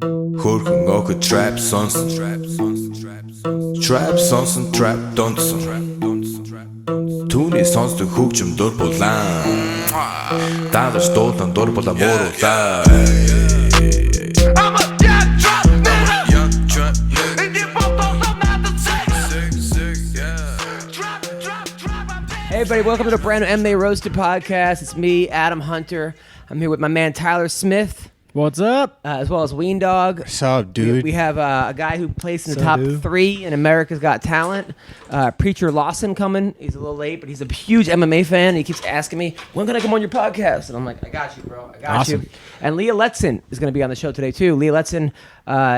Хөрхөн охид trap сонсон. Trap сонсон, trap донсон. Түүний сонсдог хөгжим дур булаан. Дагаж дуулан дур булаа мууруулаа. Hey everybody, welcome to the brand new MMA Roasted Podcast. It's me, Adam Hunter. I'm here with my man Tyler Smith. What's up? As well as Ween Dog. What's up, dude? We have a guy who plays in the top 3 in America's Got Talent. Preacher Lawson coming. He's a little late, but he's a huge MMA fan. He keeps asking me, when can I come on your podcast? And I'm like, I got you, bro. I got you. And Leah Letson is going to be on the show today, too. Leah Letson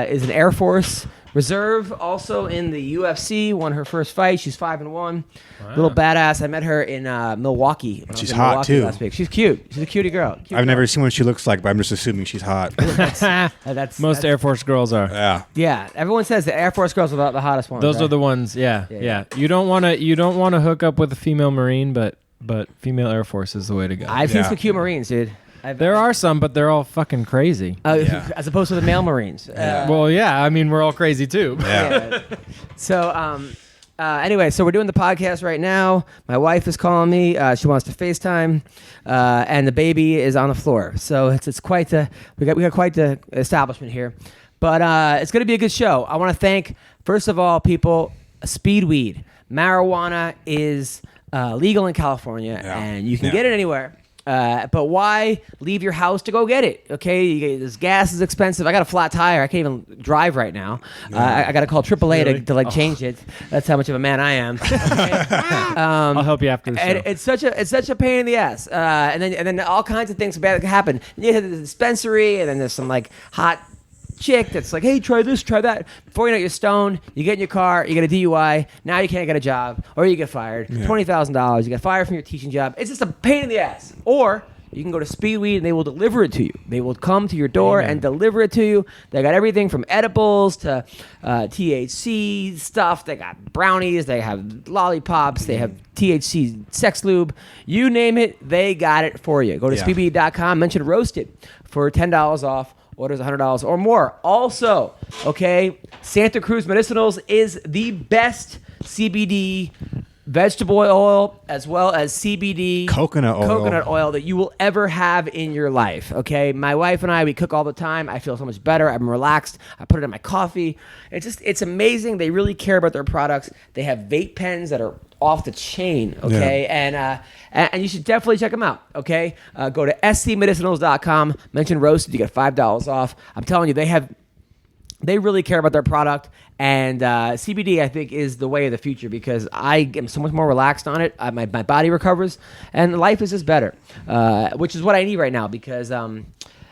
is an Air Force Reserve, also in the UFC, won her first fight. She's 5-1. Wow. Little badass. I met her in Milwaukee. She's hot, too. Last week. She's cute. She's a cutie girl. I've never seen what she looks like, but I'm just assuming she's hot. Most Air Force girls are. Yeah. Everyone says the Air Force girls are the hottest ones. Those are the ones. Yeah. You don't want to hook up with a female Marine, but female Air Force is the way to go. I've seen some cute Marines, dude. There are some, but they're all fucking crazy. As opposed to the male Marines. I mean, we're all crazy too. Yeah. So, anyway, so we're doing the podcast right now. My wife is calling me. She wants to FaceTime, and the baby is on the floor. So it's quite we got quite the establishment here, but it's going to be a good show. I want to thank, first of all, people. Speedweed, marijuana is legal in California, and you can get it anywhere. But why leave your house to go get it? Okay, this gas is expensive. I got a flat tire. I can't even drive right now. I got to call AAA to change it. That's how much of a man I am. I'll help you after the show. It's such a pain in the ass. And then all kinds of things bad can happen. You hit the dispensary, and then there's some like hot chick that's like, hey, try this, try that. Before you know it, you're stoned, you get in your car, you get a DUI, now you can't get a job, or you get fired. $20,000, you get fired from your teaching job. It's just a pain in the ass. Or you can go to Speedweed and they will deliver it to you. They will come to your door and deliver it to you. They got everything from edibles to THC stuff. They got brownies, they have lollipops, they have THC sex lube. You name it, they got it for you. Go to speedweed.com, mention Roasted for $10 off. Orders $100 or more. Also, Santa Cruz Medicinals is the best CBD vegetable oil as well as CBD coconut oil that you will ever have in your life. Okay, my wife and I, we cook all the time. I feel so much better. I'm relaxed. I put it in my coffee. It's amazing. They really care about their products. They have vape pens that are off the chain, and you should definitely check them out, go to scmedicinals.com, mention Roasted, you get $5 off. I'm telling you, they really care about their product, and CBD, I think, is the way of the future because I am so much more relaxed on it. My body recovers, and life is just better, which is what I need right now because,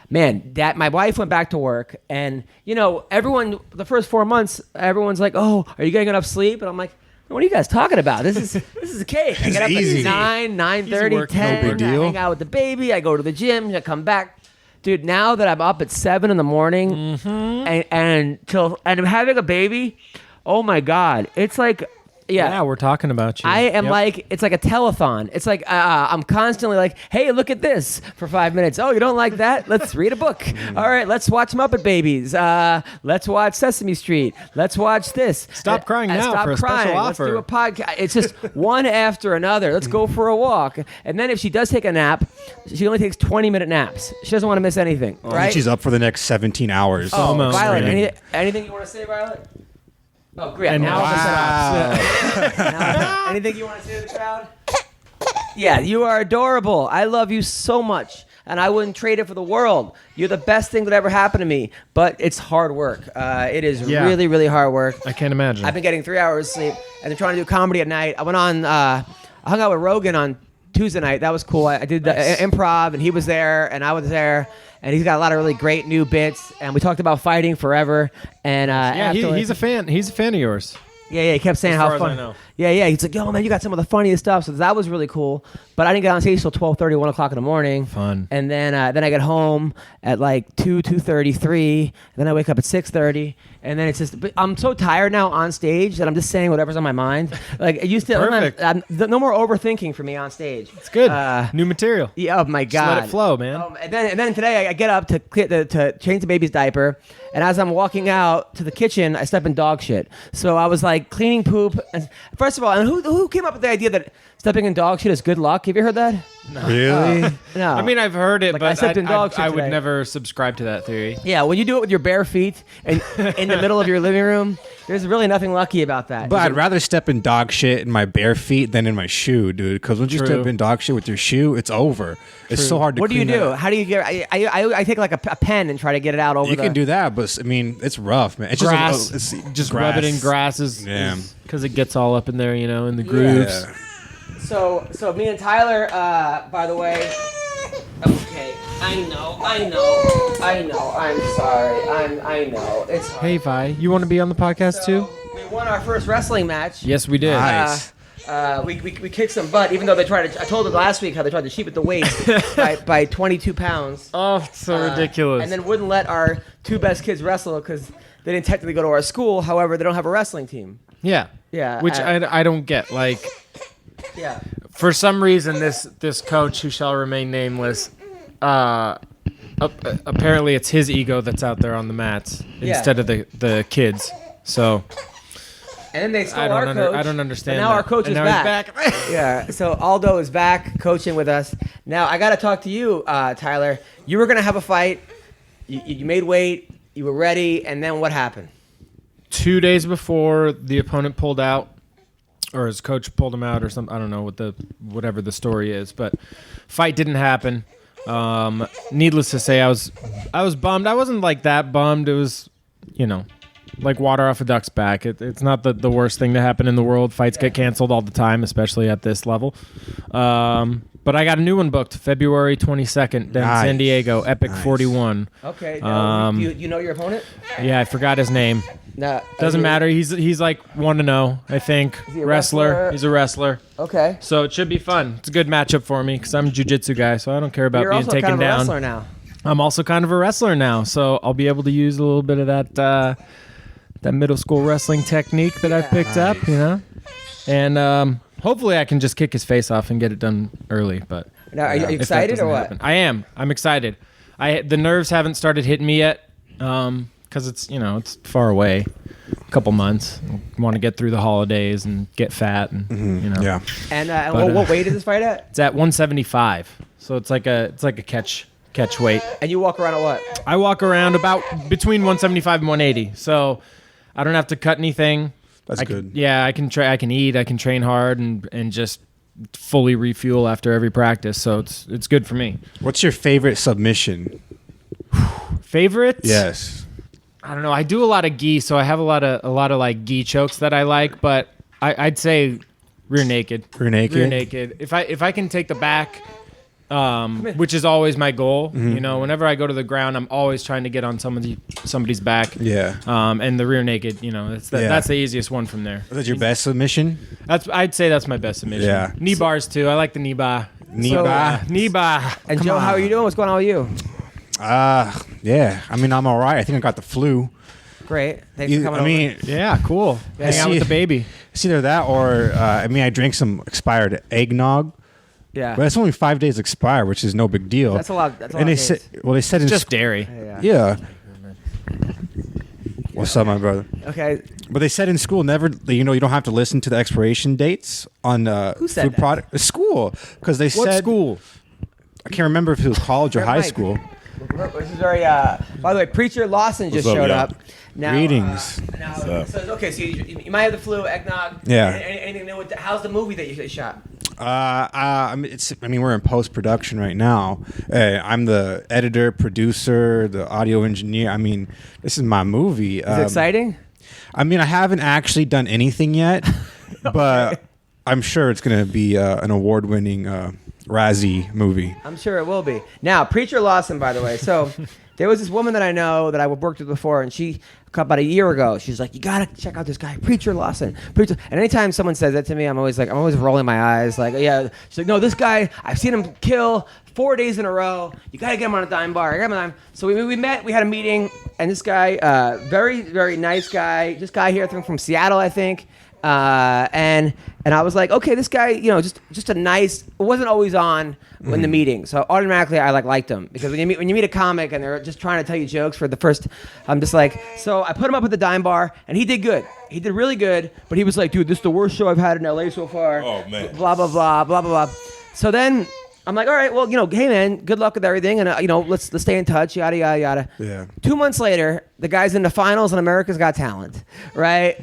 my wife went back to work, and, everyone, the first 4 months, everyone's like, oh, are you getting enough sleep? And I'm like, what are you guys talking about? This is a cake. I get up at 9, 9:30, 10. No big deal. I hang out with the baby. I go to the gym. I come back. Dude, now that I'm up at 7 in the morning and I'm having a baby, oh my God. It's like, we're talking about you. I am like, it's like a telethon. It's like, I'm constantly like, hey, look at this for 5 minutes. Oh, you don't like that? Let's read a book. All right, let's watch Muppet Babies. Let's watch Sesame Street. Let's watch this. Stop crying now for a special offer. Let's do a podcast. It's just one after another. Let's go for a walk. And then if she does take a nap, she only takes 20-minute naps. She doesn't want to miss anything, right? She's up for the next 17 hours. Oh, almost. Violet, anything you want to say, Violet? Oh, great. And now wow. Anything you want to say to the crowd? Yeah, you are adorable. I love you so much, and I wouldn't trade it for the world. You're the best thing that ever happened to me, but it's hard work. It is really, really hard work. I can't imagine. I've been getting 3 hours sleep, and then trying to do comedy at night. I went on, I hung out with Rogan on Tuesday night. That was cool. I did the improv, and he was there, and I was there. And he's got a lot of really great new bits, and we talked about fighting forever. And he's a fan. He's a fan of yours. Yeah, he kept saying As how far as I fun. know. Yeah, he's like, yo, man, you got some of the funniest stuff. So that was really cool. But I didn't get on stage till 12:30, 1 o'clock in the morning. Fun. And then I get home at like 2:33. And then I wake up at 6:30. And then it's just, but I'm so tired now on stage that I'm just saying whatever's on my mind. Like it used to, Perfect. no more overthinking for me on stage. It's good. New material. Yeah, oh my God. Let it flow, man. And then today I get up to change the baby's diaper, and as I'm walking out to the kitchen, I step in dog shit. So I was like cleaning poop. And first of all, and who came up with the idea that stepping in dog shit is good luck? Have you heard that? Really? No. I mean, I've heard it, Like, I but stepped in dog shit I would today. never subscribe to that theory. Yeah, when you do it with your bare feet and in the middle of your living room, there's really nothing lucky about that. But I'd rather step in dog shit in my bare feet than in my shoe, dude. Because once you True. step in dog shit with your shoe, it's over. It's so hard to What do you clean that do? up. How do you get? I take like a pen and try to get it out over. You can do that, but I mean, it's rough, man. It's Grass. just, it's Just rub it in grass Yeah. because it gets all up in there, in the grooves. Yeah. So me and Tyler, by the way. Okay, I know. I'm sorry. I know. It's hard. Hey, Vi, you want to be on the podcast too? We won our first wrestling match. Yes, we did. Nice. We kicked some butt, even though they tried to. I told them last week how they tried to cheat with the weight by 22 pounds. Oh, it's so ridiculous. And then wouldn't let our two best kids wrestle because they didn't technically go to our school. However, they don't have a wrestling team. yeah. Yeah, Which I don't get. Like, Yeah. for some reason, this coach who shall remain nameless, apparently it's his ego that's out there on the mats Yeah. instead of the kids. So And then they stole I our don't coach. I don't understand. But now that. our coach And is now back. he's back. Yeah. So Aldo is back coaching with us. Now I got to talk to you, Tyler. You were gonna have a fight. You made weight. You were ready, and then what happened? 2 days before the opponent pulled out, or his coach pulled him out, or something. I don't know whatever the story is, but fight didn't happen. Needless to say, I was bummed. I wasn't like that bummed. It was, like water off a duck's back. It's not the worst thing to happen in the world. Fights get canceled all the time, especially at this level. But I got a new one booked, February 22nd, down in San Diego, Epic 41. Okay. Now, you know your opponent? Yeah, I forgot his name. No. Doesn't matter. He's like 1-0, I think. he a Wrestler. wrestler? He's a wrestler. Okay. So it should be fun. It's a good matchup for me because I'm a jiu-jitsu guy, so I don't care about You're being also taken kind of a down. wrestler now. I'm also kind of a wrestler now, so I'll be able to use a little bit of that middle school wrestling technique that I've picked up, And hopefully I can just kick his face off and get it done early. But Now, are you if that excited or doesn't what? happen. I am. I'm excited. The nerves haven't started hitting me yet because it's it's far away. A couple months. Want to get through the holidays and get fat and Yeah. And But, what weight is this fight at? It's at 175, so it's like a catch weight. And you walk around at what? I walk around about between 175 and 180, so I don't have to cut anything. That's good. Yeah, I can eat, I can train hard and just fully refuel after every practice. So it's good for me. What's your favorite submission? Favorites? Yes. I don't know. I do a lot of gi, so I have a lot of like gi chokes that I like, but I'd say rear naked. Rear naked? Rear naked. If I can take the back, which is always my goal. Whenever I go to the ground, I'm always trying to get on somebody's back. Yeah. And the rear naked, that's the easiest one from there. Is that your best submission? I'd say that's my best submission. Yeah. Knee bars too. I like the knee bar. Knee bar? Knee bar. And Come Joe, how on. are you doing? What's going on with you? Yeah. I mean, I'm all right. I think I got the flu. Great. Thanks for coming I mean, Yeah, cool. I Hang out see- with the baby. it's either that or, I drank some expired eggnog. over. Yeah. But it's only 5 days expired, which is no big deal. That's a lot. That's a lot. And they of said, days. they said in Just dairy. Yeah. What's up, my brother? Okay. But they said in school, never, you don't have to listen to the expiration dates on Who said food that? product. School, because they What said school? I can't remember if it was college or Grab high Mike. school. This is very. By the way, Preacher Lawson just What's up, showed y'all? up. Now, Greetings. Okay, so you might have the flu, eggnog. Yeah. Anything new with how's the movie that you shot? We're in post production right now. I'm the editor, producer, the audio engineer. This is my movie. Is it exciting? I haven't actually done anything yet, but I'm sure it's going to be an award-winning Razzie movie. I'm sure it will be. Now, Preacher Lawson, by the way. So, there was this woman that I know that I worked with before, and she about a year ago, she's like, you gotta check out this guy, Preacher Lawson. And anytime someone says that to me, I'm always rolling my eyes, like, yeah. She's like, no, this guy, I've seen him kill 4 days in a row. You gotta get him on a dime bar. I got him on a dime. So we met, we had a meeting, and this guy, very, very nice guy. This guy here, I think from Seattle, I think. And I was like, okay, this guy, just a nice. It wasn't always on in the meeting, so automatically I liked him, because when you meet a comic and they're just trying to tell you jokes for the first, I'm just like, so I put him up at the dime bar, and he did good. He did really good, but he was like, dude, this is the worst show I've had in LA so far. Oh man. Blah blah blah blah blah blah. So then I'm like, all right, well, hey man, good luck with everything, and let's stay in touch, yada yada yada. Yeah. 2 months later, the guy's in the finals on America's Got Talent, right?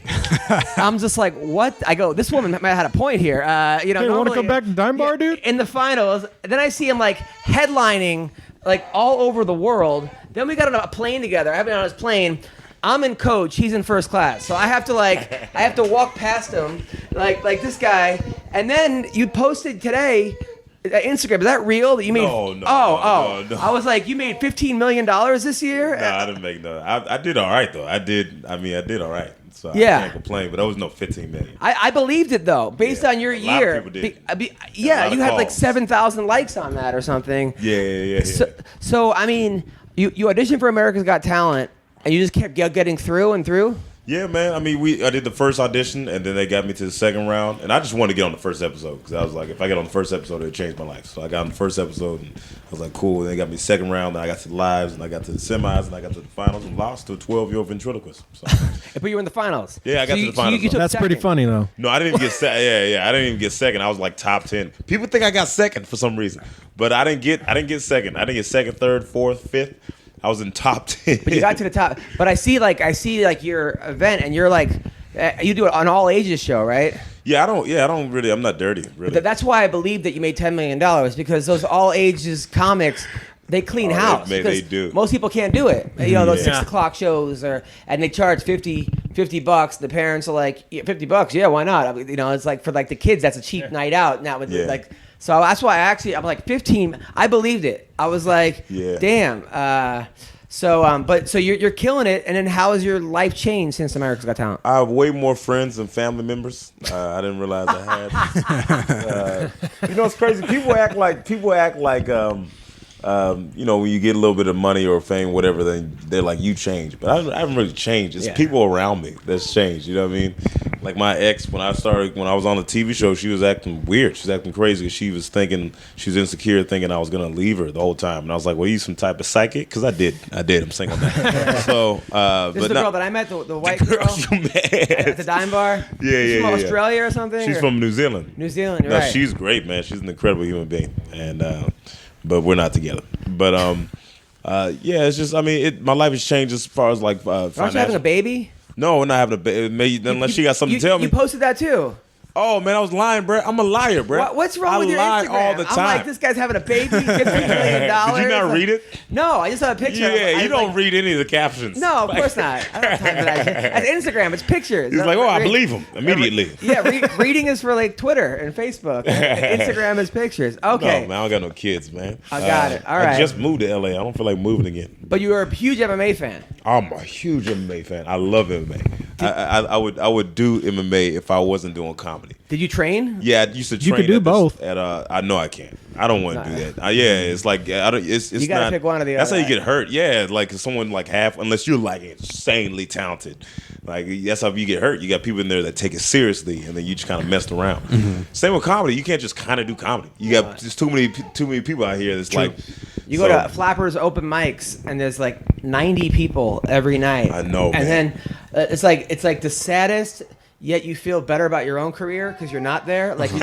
I'm just like, what? I go, this woman might have had a point here. Hey, you want to come back to Dime Bar, dude? In the finals, then I see him like headlining like all over the world. Then we got on a plane together. I've been on his plane. I'm in coach, he's in first class. So I have to walk past him like this guy. And then you posted today, Instagram, is that real? That you made? No. I was like, you made $15 million this year? No, I didn't make no. I did all right though. I did all right. So Yeah. I can't complain. But there was no 15 million. I believed it though, based on your A lot of year. people did. Yeah, A lot you of had like calls. 7,000 likes on that or something. Yeah. So I mean, you auditioned for America's Got Talent, and you just kept getting through and through. Yeah, man. I mean, I did the first audition, and then they got me to the second round, and I just wanted to get on the first episode, because I was like, if I get on the first episode, it'll change my life. So I got on the first episode, and I was like, cool. And they got me second round, and I got to the lives, and I got to the semis, and I got to the finals, and lost to a 12-year-old ventriloquist. So, But you were in the finals. Yeah, I got to the finals. You took That's pretty second. funny, though. no, I didn't even get second. Yeah, I didn't even get second. I was like top 10. People think I got second for some reason, but I didn't get second. I didn't get second, third, fourth, fifth. I was in top 10. But you got to the top. But I see your event, and you're like, you do it on all ages show, right? Yeah, I don't really. I'm not dirty, really. But that's why I believe that you made $10 million, because those all ages comics, they clean house. They because do. Most people can't do it. Those Yeah. 6 o'clock shows, and they charge $50. The parents are like, yeah, $50. Yeah, why not? It's like for like the kids, that's a cheap night out. Now with Yeah. so that's why I'm like 15. I believed it. I was like, Yeah. damn. So you're killing it. And then how has your life changed since America's Got Talent? I have way more friends and family members. I didn't realize I had. It's crazy. People act like when you get a little bit of money or fame, whatever, then they're like, you changed. But I haven't really changed. It's people around me that's changed. You know what I mean? Like my ex, when I was on the TV show, she was acting weird. She was acting crazy. She was insecure, thinking I was going to leave her the whole time. And I was like, well, you some type of psychic? Because I did. I'm single now. So, This is the girl that I met, the white girl you met. at the dime bar. She's from Australia or something? She's from New Zealand. New Zealand, No, right. she's great, man. She's an incredible human being. And but we're not together. But it's just, my life has changed as far as like Aren't you having a baby? No, we're not having a baby. Unless she got something to tell me. You posted that too. Oh man, I was lying, bro. I'm a liar, bro. What's wrong with your lie Instagram? all the time. I'm like, this guy's having a baby, $15 million. Did you not read it? No, I just saw a picture. Yeah, you don't like, read any of the captions. No, of course not. I don't have time for that shit. That's Instagram. It's pictures. He's like, oh, I believe him immediately. Reading is for like Twitter and Facebook. Instagram is pictures. Okay. No, man, I don't got no kids, man. I got it. All right. I just moved to LA. I don't feel like moving again. But you are a huge MMA fan. I'm a huge MMA fan. I love MMA. I would do MMA if I wasn't doing comedy. Did you train? Yeah, I used to train. You could do both. I know I can't. I don't want to do that. It's like I don't. It's You gotta not. pick one or the That's other. how you get hurt. Yeah, like someone like unless you're like insanely talented. Like that's how you get hurt. You got people in there that take it seriously, and then you just kind of messed around. Same with comedy. You can't just kind of do comedy. You got just too many people out here that's like. You go to Flappers open mics, and there's like 90 people every night. I know, And man. then it's like the saddest. Yet you feel better about your own career because you're not there. Like you're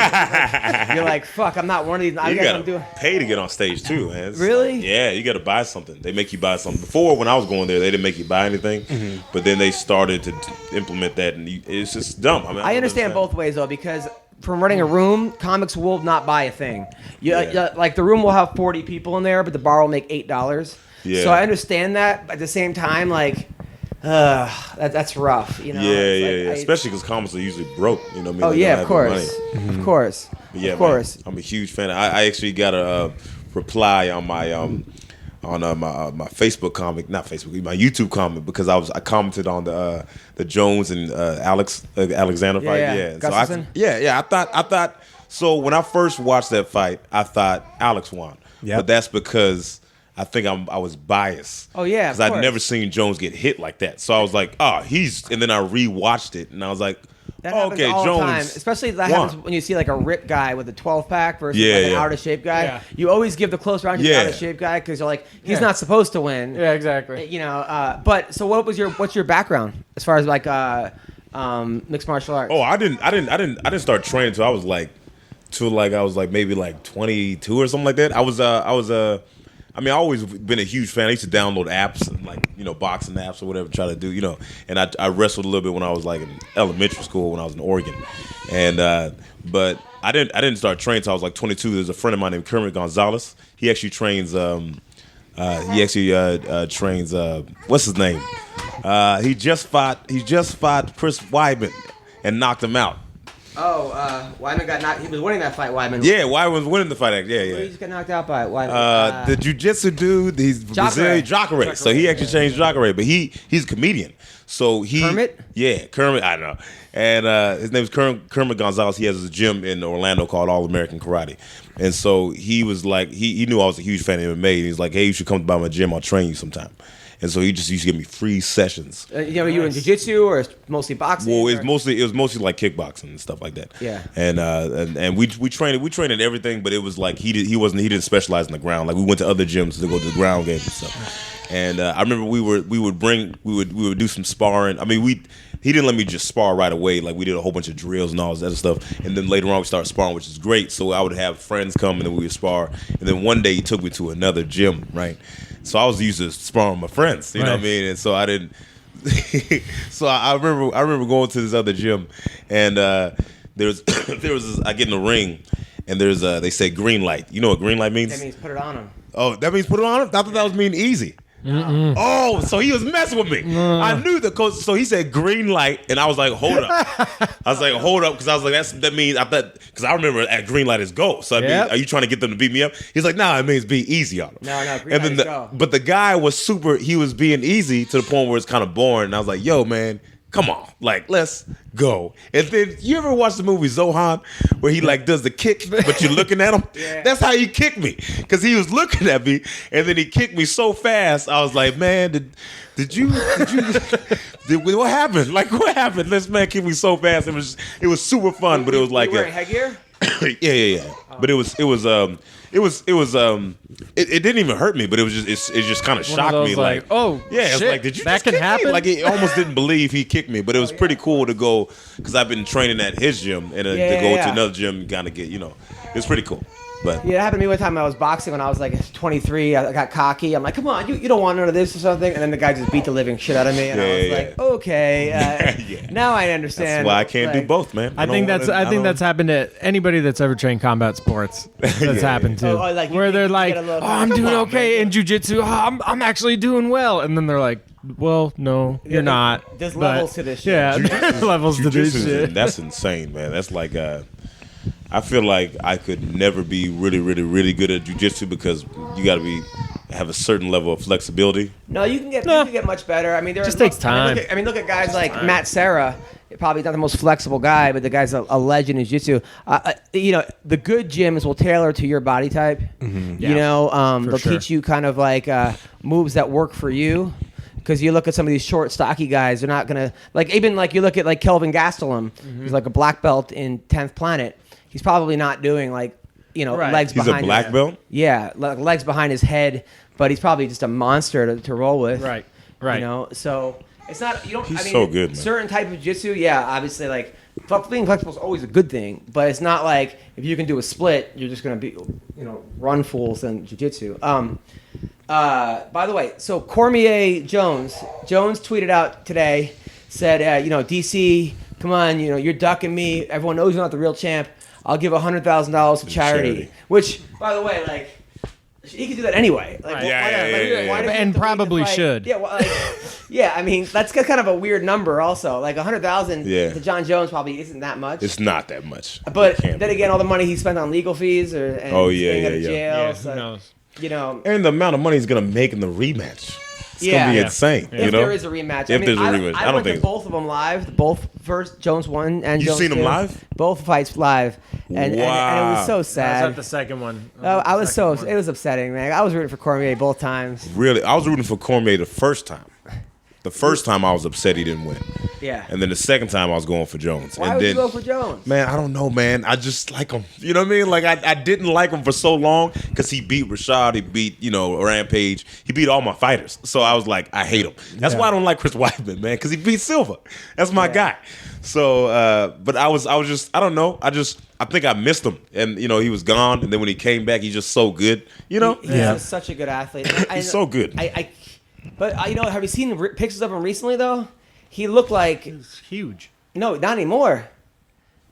like, fuck, I'm not one of these. I You guess gotta I'm doing. pay to get on stage too, man. It's Really? like, yeah, you gotta buy something. They make you buy something. Before, when I was going there, they didn't make you buy anything. But then they started to implement that, and it's just dumb. I understand both ways though, because from running a room, comics will not buy a thing. Like the room will have 40 people in there, but the bar will make $8. Yeah. So I understand that, but at the same time, like. That's rough, Yeah. It's like, Especially because comics are usually broke. You know what I mean? Oh They yeah, don't of have course, any money. of course, But yeah, of course. man, I'm a huge fan. I actually got a reply on my my Facebook comment, not Facebook, my YouTube comment, because I commented on the Jones and Alexander fight. Yeah. So Gustafson? I thought. So when I first watched that fight, I thought Alex won. Yep. But that's because I think I was biased. Oh, yeah, because I'd never seen Jones get hit like that. So I was like, and then I rewatched it, and I was like, That happens all Jones the time. Especially that won. happens when you see like a ripped guy with a 12-pack versus Yeah, like an yeah. out-of-shape guy. Yeah. You always give the close round to the Yeah. out-of-shape guy because you're like, he's Yeah. not supposed to win. Yeah, exactly. You know, but so what's your background as far as like mixed martial arts? Oh, I didn't start training until I was like maybe like 22 or something like that. I always been a huge fan. I used to download apps and like, boxing apps or whatever, try to do, and I wrestled a little bit when I was like in elementary school when I was in Oregon. And but I didn't start training until I was like 22. There's a friend of mine named Kermit Gonzalez. He actually trains trains what's his name? He just fought Chris Weidman and knocked him out. Wyman got knocked. He was winning that fight, Wyman. Yeah, Weidman was winning the fight. Yeah. He just got knocked out by Wyman. The jiu-jitsu dude, he's Brazilian, Jacare. So he actually changed Jacare, but he's a comedian. So Kermit? Yeah, Kermit, I know. And his name is Kermit Gonzalez. He has a gym in Orlando called All American Karate. And so he was like, he knew I was a huge fan of MMA. And he's like, hey, you should come by my gym. I'll train you sometime. And so he just used to give me free sessions. You in jiu-jitsu or mostly boxing? Well, it was mostly like kickboxing and stuff like that. Yeah. And we trained in everything, but it was like he didn't specialize in the ground. Like we went to other gyms to go to the ground games and stuff. And I remember we would do some sparring. I mean, he didn't let me just spar right away. Like we did a whole bunch of drills and all this other stuff. And then later on we started sparring, which is great. So I would have friends come and then we would spar. And then one day he took me to another gym, right? So I was used to sparring with my friends, you know what I mean? And so I didn't. So I remember going to this other gym, and there was this, I get in the ring, and they say green light. You know what green light means? That means put it on him. Oh, that means put it on him? I thought that was mean easy. Oh, so he was messing with me. I knew the coach. So he said green light, and I was like, hold up. Because I was like, that means, I thought, because I remember at green light is go. So I mean, are you trying to get them to beat me up? He's like, nah, it means be easy on them. No, green light is go. But the guy was he was being easy to the point where it's kind of boring. And I was like, yo, man, come on, like, let's go. And then you ever watch the movie Zohan where he like does the kick, but you're looking at him? Yeah. That's how he kicked me, because he was looking at me, and then he kicked me so fast. I was like, man, did you what happened? Like, what happened? This man kicked me so fast. It was super fun, but it was like you wearing headgear? yeah. But it didn't even hurt me, but it just kind of shocked me. Like, oh yeah, shit, it's like, did you that just can kick happen? me? Like, it almost didn't believe he kicked me, but it was pretty cool to go, because I've been training at his gym, and to go to another gym and kind of get, it's pretty cool. But yeah, it happened to me one time. I was boxing when I was like 23. I got cocky. I'm like, come on, you don't want none of this or something. And then the guy just beat the living shit out of me. And I was like, okay, now I understand. that's why I can't do both, man. I think that's happened to anybody that's ever trained combat sports. That's happened to. Like where they're like, I'm doing okay in jiu-jitsu. I'm actually doing well. And then they're like, well, no, you're not. There's levels to this shit. Yeah, there's levels to this shit. That's insane, man. That's like I feel like I could never be really, really, really good at jiu-jitsu, because you got to have a certain level of flexibility. No, you can get much better. I mean, Just takes time. I mean, look at guys like Matt Serra. Probably not the most flexible guy, but the guy's a legend in jiu-jitsu. The good gyms will tailor to your body type. Mm-hmm. They'll teach you kind of like moves that work for you. Because you look at some of these short, stocky guys, they're not gonna even you look at like Kelvin Gastelum, who's like a black belt in 10th Planet. He's probably not doing legs behind. He's a black belt? Yeah, legs behind his head, but he's probably just a monster to roll with. Right. So it's not He's so good, man. Certain type of jiu-jitsu, yeah, obviously being flexible is always a good thing, but it's not like if you can do a split, you're just gonna be run fools in jiu-jitsu. By the way, so Cormier Jones tweeted out today, said, DC, come on, you're ducking me. Everyone knows you're not the real champ. I'll give $100,000 to charity. Which, by the way, he could do that anyway. And probably should. Yeah, I mean, that's kind of a weird number also. Like $100,000 to John Jones probably isn't that much. It's not that much. But then again, all the money he spent on legal fees staying out of jail. Who knows? You know, and the amount of money he's gonna make in the rematch. It's gonna be insane. If there is a rematch, if there's a rematch, I went to both of them live. Both first Jones 1 and Jones 2. You seen them live? Both fights live, and it was so I was sad. at the second one. It was upsetting, man. I was rooting for Cormier both times. Really, I was rooting for Cormier the first time. The first time I was upset he didn't win. Yeah. And then the second time I was going for Jones. Why would you go for Jones? Man, I don't know, man. I just like him. You know what I mean? Like, I didn't like him for so long because he beat Rashad. He beat, Rampage. He beat all my fighters. So I was like, I hate him. That's why I don't like Chris Weidman, man, because he beat Silva. That's my guy. So, but I was just, I don't know. I think I missed him. And, he was gone. And then when he came back, he's just so good. He's just such a good athlete. He's so good. But have you seen pictures of him recently though? He looked like He's huge. No, not anymore.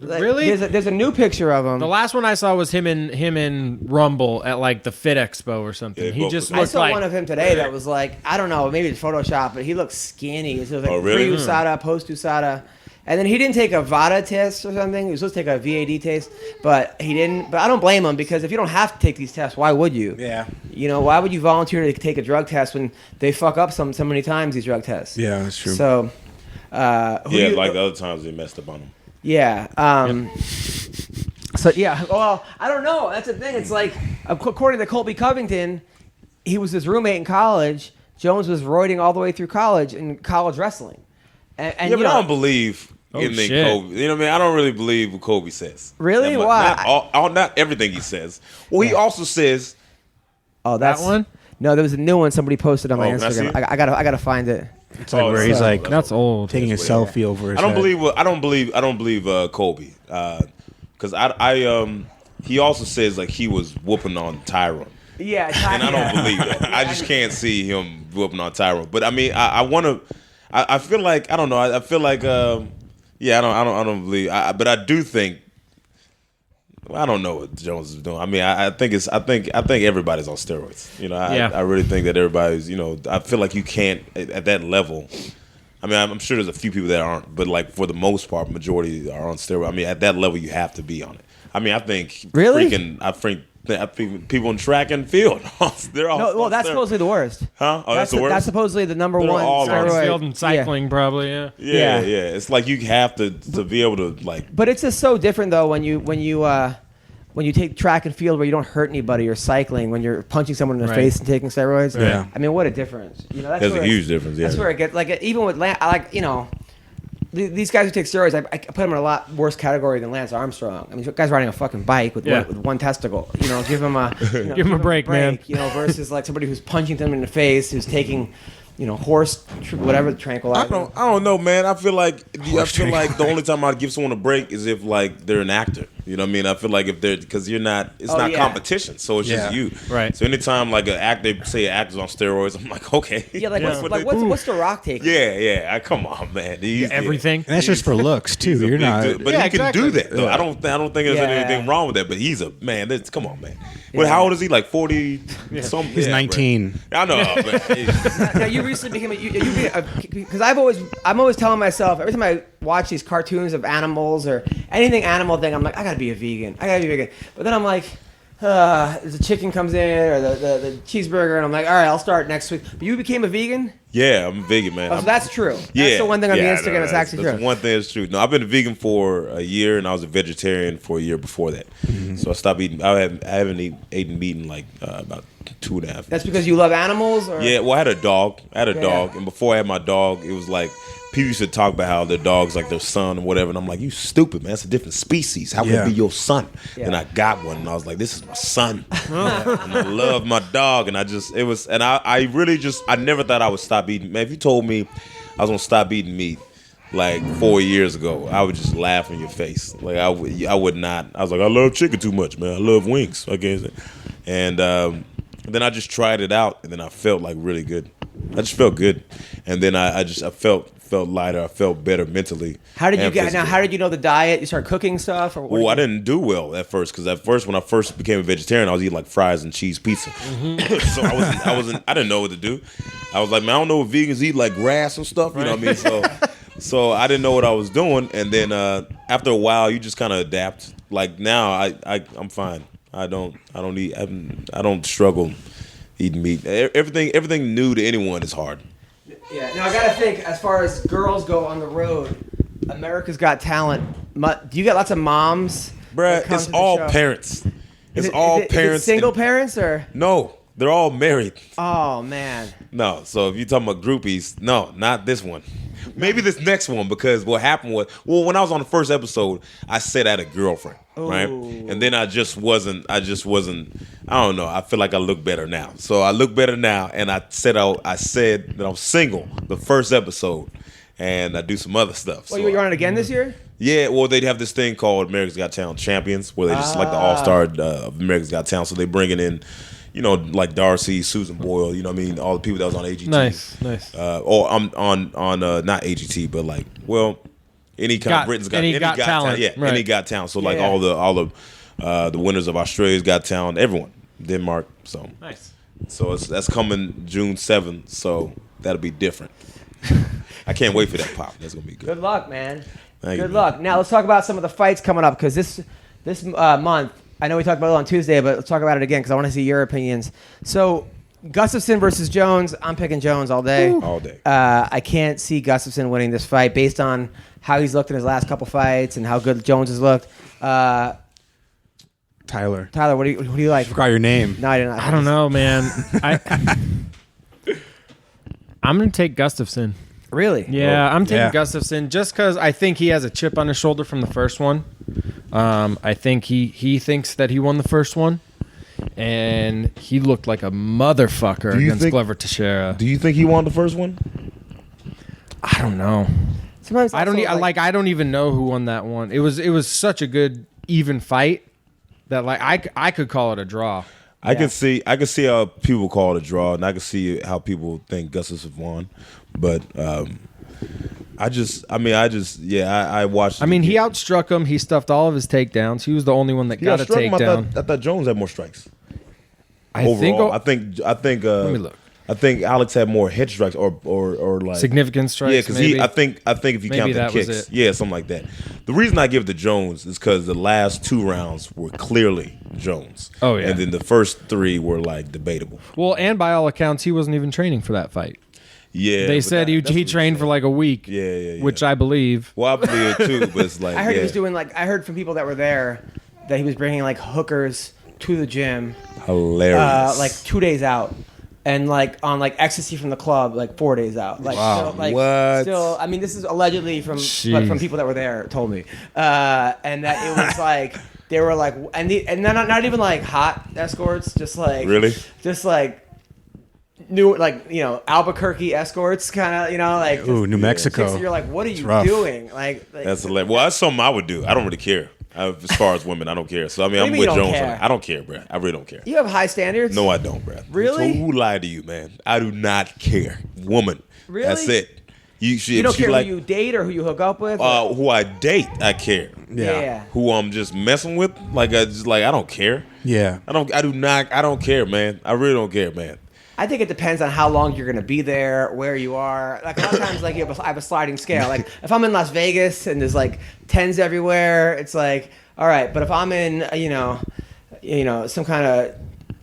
Really? There's a new picture of him. The last one I saw was him in Rumble at like the Fit Expo or something. Yeah, He just I looked saw like one of him today that was like, I don't know, maybe it's Photoshop, but he looked skinny. It was like really? pre-USADA, post-USADA. And then he didn't take a VADA test or something. He was supposed to take a VAD test, but he didn't. But I don't blame him because if you don't have to take these tests, why would you? Yeah. Why would you volunteer to take a drug test when they fuck up so many times, these drug tests? Yeah, that's true. So, like the other times they messed up on him. Yeah. So, yeah. Well, I don't know. That's the thing. It's like, according to Colby Covington, he was his roommate in college. Jones was roiding all the way through college in college wrestling. And I don't believe in shit. Kobe. You know what I mean? I don't really believe what Kobe says. Really? Why? Not everything he says. Well, he also says. Oh, that's that one? No, there was a new one somebody posted on my can I see Instagram. it? I gotta find it. It's like where he's like That's old. taking a selfie over his I don't head. believe Kobe because he also says like he was whooping on Tyrone. Yeah, And I don't believe that. I just can't see him whooping on Tyrone. But I mean, I want to. I feel like I don't know. I feel like I don't believe. But I do think. I don't know what Jones is doing. I mean, I think everybody's on steroids. I really think that everybody's. I feel like you can't at that level. I mean, I'm sure there's a few people that aren't, but like for the most part, majority are on steroids. I mean, at that level, you have to be on it. I mean, I think Really? I think people in track and field, they're all. No, well, that's supposedly the worst. Huh? Oh, that's the worst. That's supposedly the number They're one all on steroid. Field and cycling, probably. Yeah. Yeah. It's like you have to be able to like. But it's just so different though when you take track and field where you don't hurt anybody, or cycling when you're punching someone in the face and taking steroids. Yeah. I mean, what a difference. That's There's where a huge difference. Yeah. That's where it gets like even with these guys who take steroids, I put them in a lot worse category than Lance Armstrong. I mean, guys riding a fucking bike with one testicle. Give him a give him a break, man. Versus like somebody who's punching them in the face, who's taking whatever tranquilizer. I don't know, man. I feel like the only time I'd give someone a break is if like they're an actor. You know what I mean? I feel like if they're because you're not, it's not competition, so it's just you. Right. So anytime like an actor's on steroids, I'm like, okay. Yeah, what's The Rock taking? Yeah. Come on, man. Everything. And that's just for looks too. You're not. But he can do that though. I don't think there's anything wrong with that. But he's a man. Come on, man. But how old is he? Like 40 something. He's 19. Bro. I know. Man. Now you recently became because I'm always telling myself every time I watch these cartoons of animals or anything animal thing, I'm like, I gotta be a vegan. But then I'm like, the chicken comes in or the cheeseburger, and I'm like, all right, I'll start next week. But you became a vegan? Yeah, I'm a vegan, man. Oh, so that's true. That's the one thing on the Instagram that's actually true. That's one thing that's true. No, I've been a vegan for a year, and I was a vegetarian for a year before that. Mm-hmm. So I stopped eating. I haven't eaten meat in like about 2.5. That's because you love animals? Or? Yeah, well, I had a dog. And before I had my dog, it was like people used to talk about how their dog's like their son or whatever, and I'm like, you stupid, man. It's a different species. How can it be your son? Yeah. And I got one, and I was like, this is my son. And I love my dog, and I never thought I would stop eating. Man, if you told me I was gonna stop eating meat like 4 years ago, I would just laugh in your face. Like I would not. I was like, I love chicken too much, man. I love wings. I guess. And then I just tried it out, and then I felt like really good. I just felt good, and then I felt lighter. I felt better mentally. How did you know the diet? You started cooking stuff? Or I didn't do well at first because when I first became a vegetarian, I was eating like fries and cheese pizza. Mm-hmm. So I didn't know what to do. I was like, man, I don't know what vegans eat, like grass and stuff. You know what I mean? So I didn't know what I was doing, and then after a while, you just kind of adapt. Like now, I'm fine. I don't struggle eating meat. Everything new to anyone is hard. Yeah. Now I gotta think. As far as girls go on the road, America's Got Talent. Do you get lots of moms? Bruh, it's all parents. It's all parents. Is it single parents or? No, they're all married. Oh man. No, so if you're talking about groupies, no, not this one. Maybe this next one, because what happened was, when I was on the first episode, I said I had a girlfriend, right? And then I just wasn't, I don't know, I feel like I look better now. So I look better now, and I said that I'm single the first episode, and I do some other stuff. Well, so you're on it again this year? Yeah, well, they have this thing called America's Got Talent Champions, where they just like the all-star of America's Got Talent, so they bringing in, like Darcy, Susan Boyle, you know what I mean? All the people that was on AGT. Nice. Or I'm on not AGT, but like, any kind of Britain's got talent. Yeah, right. Any Got Talent. So like all the winners of Australia's Got Talent, everyone, Denmark. So nice. So that's coming June 7th. So that'll be different. I can't wait for that pop. That's gonna be good. Good luck, man. Thank Good you, luck. Now let's talk about some of the fights coming up, because this month. I know we talked about it on Tuesday, but let's talk about it again because I want to see your opinions. So, Gustafsson versus Jones. I'm picking Jones all day. All day. I can't see Gustafsson winning this fight based on how he's looked in his last couple fights and how good Jones has looked. Tyler, what do you like? I forgot your name. No, I didn't. I don't know, man. I'm going to take Gustafsson. Really? Yeah, I'm taking Yeah. Gustafsson just because I think he has a chip on his shoulder from the first one. I think he thinks that he won the first one, and he looked like a motherfucker against Glover Teixeira. Do you think he won the first one? I don't know. Sometimes I don't even know who won that one. It was such a good even fight that I could call it a draw. I can see how people call it a draw, and I can see how people think Gustafsson won, but I watched. I mean, he outstruck him. He stuffed all of his takedowns. He was the only one that got a takedown. I thought Jones had more strikes. I Overall, think. I think. Let me look. I think Alex had more head strikes or like Significant strikes. Yeah, because I think if you count the kicks, yeah, something like that. The reason I give it to Jones is because the last 2 rounds were clearly Jones. Oh yeah, and then the first 3 were like debatable. Well, and by all accounts, he wasn't even training for that fight. Yeah, they said he trained for like a week. Yeah. Which I believe. Well, I believe it too, but it's like I heard he was doing I heard from people that were there that he was bringing like hookers to the gym. Hilarious. Like 2 days out. And like on like ecstasy from the club, like 4 days out. Like, wow, what? Still, I mean, this is allegedly from people that were there told me, and that it was like they were like, and not even like hot escorts, just like new Albuquerque escorts, kind of like New Mexico. So you're like, what are you doing? Like that's hilarious. Well, that's something I would do. I don't really care. As far as women, I don't care. So I mean, I'm with Jones. I don't care, bro. I really don't care. You have high standards? No, I don't, bro. Really? So who lied to you, man? I do not care. Woman. Really? That's it. You don't care who you date or who you hook up with? Who I date, I care. Yeah. Who I'm just messing with, I don't care. Yeah. I don't care, man. I really don't care, man. I think it depends on how long you're going to be there, where you are. Like a lot of times, like I have a sliding scale. Like if I'm in Las Vegas and there's like 10s everywhere, it's like, all right. But if I'm in, some kind of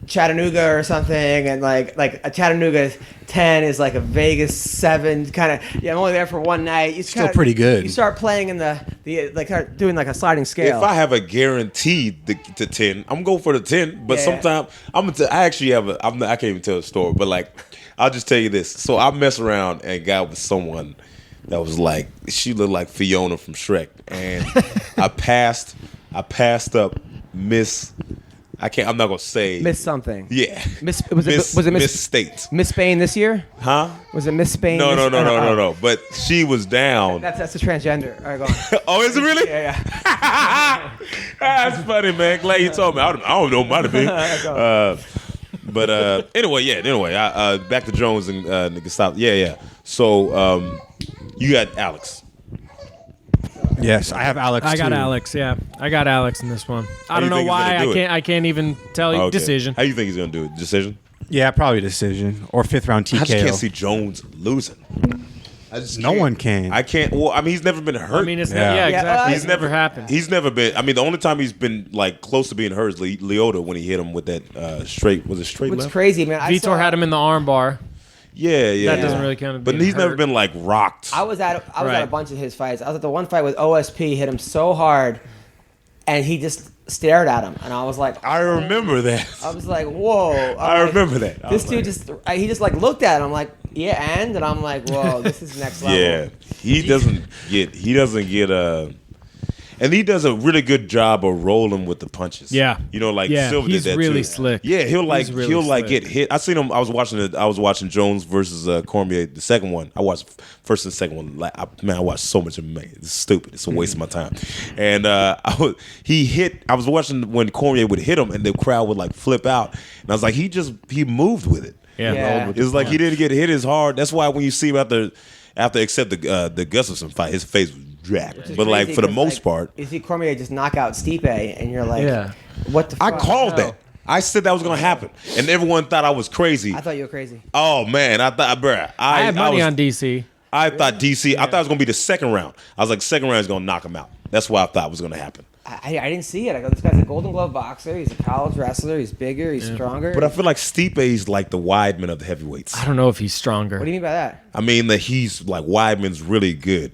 Chattanooga or something, and like a Chattanooga 10 is like a Vegas 7 kind of. Yeah, I'm only there for one night. It's still pretty good. You start playing in the doing like a sliding scale. If I have a guaranteed to 10, I'm going for the 10. But sometimes I actually have I can't even tell the story, but like I'll just tell you this. So I mess around and got with someone that was like, she looked like Fiona from Shrek, and I passed up Miss. I'm not gonna say Miss something. Yeah. Was it Miss State? Miss Spain this year? Huh? Was it Miss Spain? No. But she was down. That's a transgender. All right, go on. Oh, is it really? Yeah. That's funny, man. Glad you told me. I don't know. Might have been. But anyway. Back to Jones and Gustavo. Yeah. So you got Alex. Yes, I have Alex. I got too. Alex. Yeah, I got Alex in this one. I don't know why. I can't even tell you. Okay. Decision. How you think he's gonna do it? Decision? Yeah, probably decision or 5th round TKO. I just can't see Jones losing. No one can. I can't. Well, I mean, he's never been hurt. I mean, it's Yeah. exactly. He's It's never happened. He's never been. I mean, the only time he's been like close to being hurt is Leota when he hit him with that straight. Was it straight What's left? crazy, man. Vitor had him in the arm bar. Yeah. That doesn't really count as But being he's never hurt. been like rocked. I was at a Right. bunch of his fights. I was at the one fight with OSP, hit him so hard, and he just stared at him, and I was like, I remember that. I was like, whoa. I I'm like, remember that. I This was dude like, he just like looked at him. I'm like, yeah, and I'm like, whoa, this is next level. Yeah, he doesn't get. And he does a really good job of rolling with the punches. Yeah. You know, like Yeah, Silva he's did that really too. slick. Yeah, he'll really like slick. get hit. I seen him. I was watching Jones versus Cormier, the second one. I watched first and second one. Like, I watched so much MMA. It's stupid. It's a waste of my time. And I was watching when Cormier would hit him, and the crowd would like flip out. And I was like, he moved with it. Yeah. rolled with It's the like he punch. didn't get hit as hard. That's why when you see him after except the Gustafsson fight, his face was jacked. Which is But like crazy for the 'cause, most like, part, you see Cormier just knock out Stipe, and you're like, Yeah. what the I fuck? called that. I said that was gonna happen, and everyone thought I was crazy. I thought you were crazy. Oh man, I thought, bruh, I had money was- on DC. I thought DC. I thought it was gonna be the second round. I was like, second round is gonna knock him out. That's what I thought was gonna happen. I didn't see it. I go, this guy's a Golden Glove boxer. He's a college wrestler. He's bigger. He's stronger. But I feel like Stipe's like the Weidman of the heavyweights. I don't know if he's stronger. What do you mean by that? I mean that he's like Weidman's really good,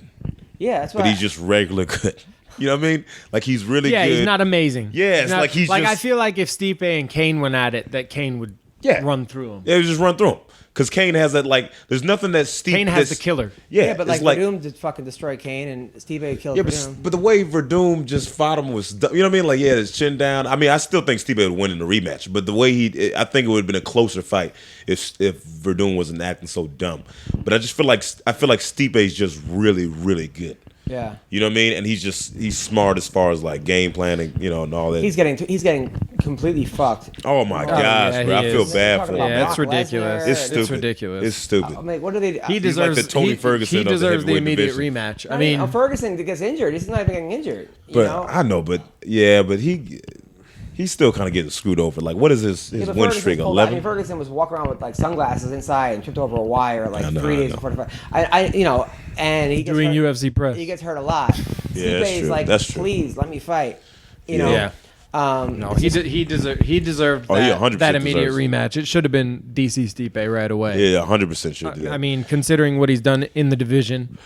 Yeah, that's what. but he's just regular good. You know what I mean? Like he's really Yeah, good. he's not amazing. Yeah, it's like he's like I just- feel like if Stipe and Kane went at it, that Kane would run through him. Yeah, just run through him. Because Kane has that, like, there's nothing that Stipe... Kane has the killer. Yeah, yeah, but it's like Verdum did fucking destroy Kane, and Stipe killed Yeah, Verdum. but the way Verdum just fought him was... You know what I mean? Like, yeah, his chin down. I mean, I still think Stipe would win in the rematch. But the way I think it would have been a closer fight if Verdum wasn't acting so dumb. But I just feel like... Stipe's just really, really good. Yeah. You know what I mean? And he's smart as far as, like, game planning, you know, and all that. He's getting completely fucked. Oh, my gosh, yeah, bro. I he feel is. bad Talking for about him. Yeah, it's Brock ridiculous. Lesnar. It's stupid. It's ridiculous. It's stupid. I mean, what do they? He He's deserves like the Tony Ferguson He of the deserves the heavyweight immediate division. rematch. I mean, Ferguson gets injured. He's not even getting injured. You But know? I know, but he's still kind of getting screwed over. Like, what is his Yeah, but win Ferguson streak? pulled out. I 11. mean, Ferguson was walking around with like sunglasses inside and tripped over a wire like I know, 3 days I know. before the fight. And he gets doing hurt. UFC press. He gets hurt a lot. Yeah, that's Stipe's true. like, That's true. please let me fight. You Yeah. know. Yeah. No, he deserved Oh, he that, 100% that immediate deserves it. rematch. It should have been DC Stipe right away. Yeah, 100% should do that. I mean, considering what he's done in the division,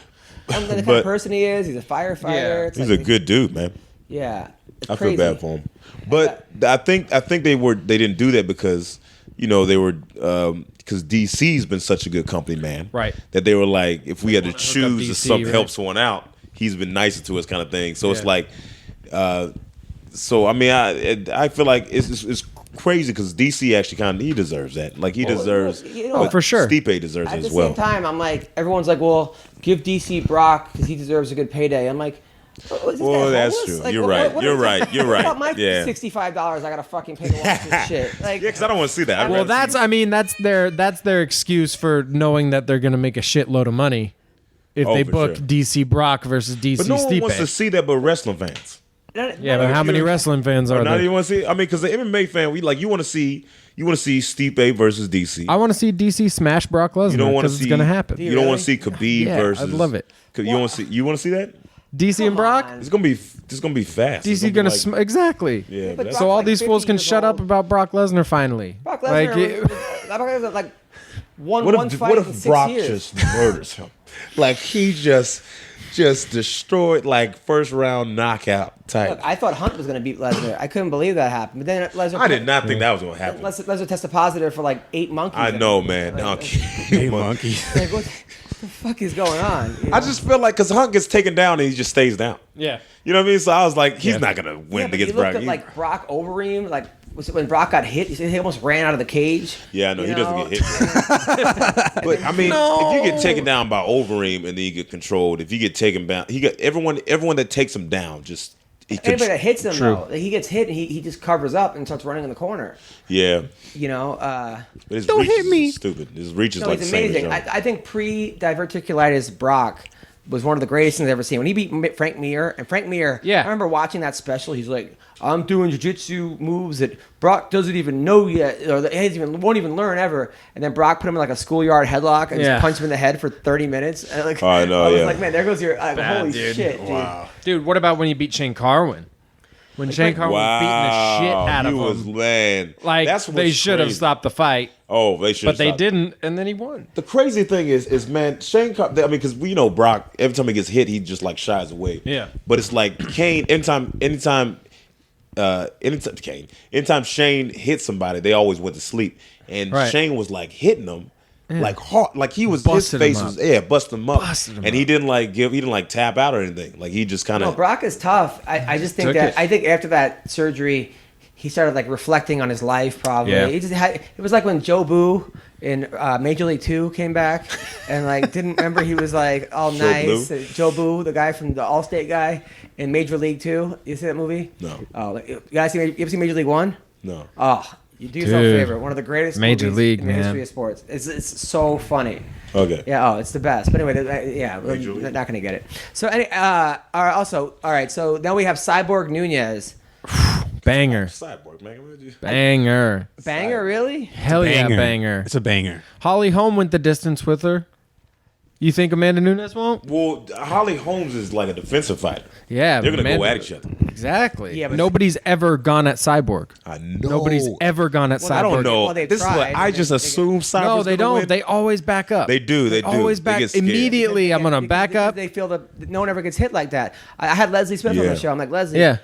And the kind But- of person he is, he's a firefighter. Yeah. It's he's like, a good dude, man. Yeah. It's I crazy. feel bad for him. But I think they didn't do that because they were because DC's been such a good company, man. Right. That they were like, if we had to wanna hook up choose to DC, help right? someone out, he's been nicer to us, kind of thing. So it's Yeah. like, so I mean, I feel like it's crazy because DC actually he deserves that. Like he deserves, you know, but for sure. Stipe deserves At it the as well. same time, I'm like, everyone's like, well, give DC Brock because he deserves a good payday. I'm like, is this Well, guy that's homeless? true. Like, You're what- right. what You're is- right. You're what right. about my Yeah. $65 I gotta fucking pay to watch this shit? Like, Yeah, because I don't want to see that. I'd well, rather see- that's their excuse for knowing that they're going to make a shitload of money if Oh, they for book sure. DC Brock versus DC But no one Stipe. wants to see that, but wrestling fans. Yeah, but how many wrestling fans are Or not there? even want to see. I mean, because the MMA fan, you want to see Stipe versus DC. I want to see DC smash Brock Lesnar You don't want to because see. it's going to happen. You don't want to see Khabib Yeah, versus. I'd love it. You want to see? You want to see that? DC and Brock? on. It's gonna be fast. It's DC going to be like- exactly. Yeah, but but that's- So Brock's all like these 50 fools can years shut up old. about Brock Lesnar finally. Brock Like, Lesnar, Brock Lesnar, like one fight what in if 6 Brock years. just murders him? Like he just destroyed, like first round knockout type. Look, I thought Hunt was gonna beat Lesnar. I couldn't believe that happened. But then Lesnar. I did not think that was gonna happen. Lesnar tested positive for like 8 monkeys. I know, man. Hey, monkey. Like, what the fuck is going on? You know? I just feel like because Hunt gets taken down and he just stays down. Yeah. You know what I mean? So I was like, he's not gonna Yeah, win but you against looked Brock. at like Brock Overeem, like was it when Brock got hit? He almost ran out of the cage. Yeah, I know. You He doesn't know? get hit. But I mean, if you get taken down by Overeem and then you get controlled, if you get taken down, he got everyone that takes him down just. Anybody that hits him True. though, he gets hit and he just covers up and starts running in the corner. Yeah, You know, but his Don't reach hit is me. stupid. His reach is no, like he's the same as amazing. Jones. I think pre-diverticulitis Brock was one of the greatest things I've ever seen. When he beat Frank Mir, I remember watching that special. He's like, I'm doing jiu-jitsu moves that Brock doesn't even know yet, or that he won't even learn ever. And then Brock put him in like a schoolyard headlock and just punched him in the head for 30 minutes. And like, I was like, man, there goes your holy shit, dude. Wow. Dude, what about when you beat Shane Carwin? When Shane Carwin was beating the shit out of him. Man. Like, That's they should have stopped the fight. Oh, they should have. But they didn't, and then he won. The crazy thing is, man, Shane Carwin, I mean, because we know Brock, every time he gets hit, he just like shies away. Yeah. But it's like Kane, anytime Shane hit somebody, they always went to sleep. And Shane was like hitting them. Like hard, like he was Busted his face him was up. Busting him up, Busted him and he didn't like tap out or anything. Like he just kind of. No, Brock is tough. I just think I think after that surgery, he started like reflecting on his life. Probably he just had. It was like when Joe Boo in Major League 2 came back, and like didn't remember he was like all nice. Joe Boo, the guy from the Allstate guy in Major League 2. You see that movie? No. Oh, you guys you ever seen Major League 1? No. Oh. You do yourself a favor. One of the greatest Major movies League, in the man. history of sports. It's so funny. Okay. Yeah. Oh, it's the best. But anyway, we're not gonna get it. So all right. So now we have Cyborg Nunez. Banger. Cyborg, man. Banger. Banger, really? Hell yeah, banger. It's a banger. Holly Holm went the distance with her. You think Amanda Nunes won't? Well, Holly Holmes is like a defensive fighter. Yeah. They're gonna go at each other. Exactly. Yeah, but nobody's ever gone at Cyborg. I know. Nobody's ever gone at Cyborg. I don't know. Well, they've This is what tried. I just assume Cyborg's No, they gonna don't. win. They always back up. They do. They always They back get scared. immediately. I'm gonna Because back up. They feel that no one ever gets hit like that. I had Leslie Smith on the show. I'm like, Leslie. Yeah.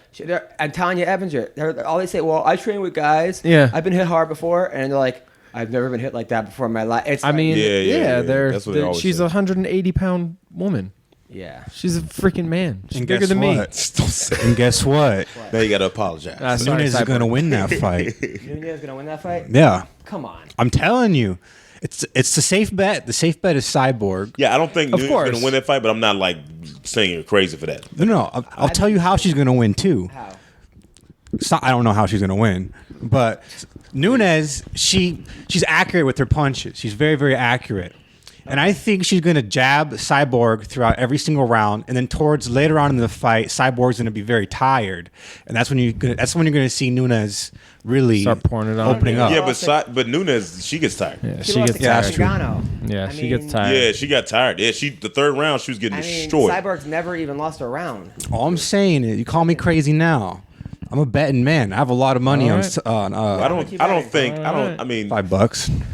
And Tanya Ebinger. All they say, well, I train with guys. Yeah. I've been hit hard before, and they're like, I've never been hit like that before in my life. It's I mean, Yeah. they're That's what they always she's say. a 180-pound woman. yeah. She's a freaking man. She's And bigger guess than me. what? And guess what? Now you got to apologize. Sorry, Nunes is Cyborg. going to win that fight. Nunez gonna win that fight? Yeah. Come on. I'm telling you. It's the safe bet. The safe bet is Cyborg. Yeah, I don't think Of Nunes is going course. to win that fight, but I'm not like saying you're crazy for that. No. I'll tell you how she's going to win, too. How? I don't know how she's going to win, but Nunes, she's accurate with her punches. She's very, very accurate. And I think she's going to jab Cyborg throughout every single round, and then towards later on in the fight, Cyborg's going to be very tired, and that's when you're going to see Nunes really Start pouring it on. opening up. Yeah, but Nunes, she gets tired. Yeah, She she lost gets to Yeah, tired. that's true. Ngannou. Yeah, I she mean, gets tired. Yeah, she got tired. Yeah, the third round, she was getting I mean, destroyed. Cyborg's never even lost a round. All I'm saying is, you call me crazy now. I'm a betting man. I have a lot of money All on right. I don't think, I mean, $5.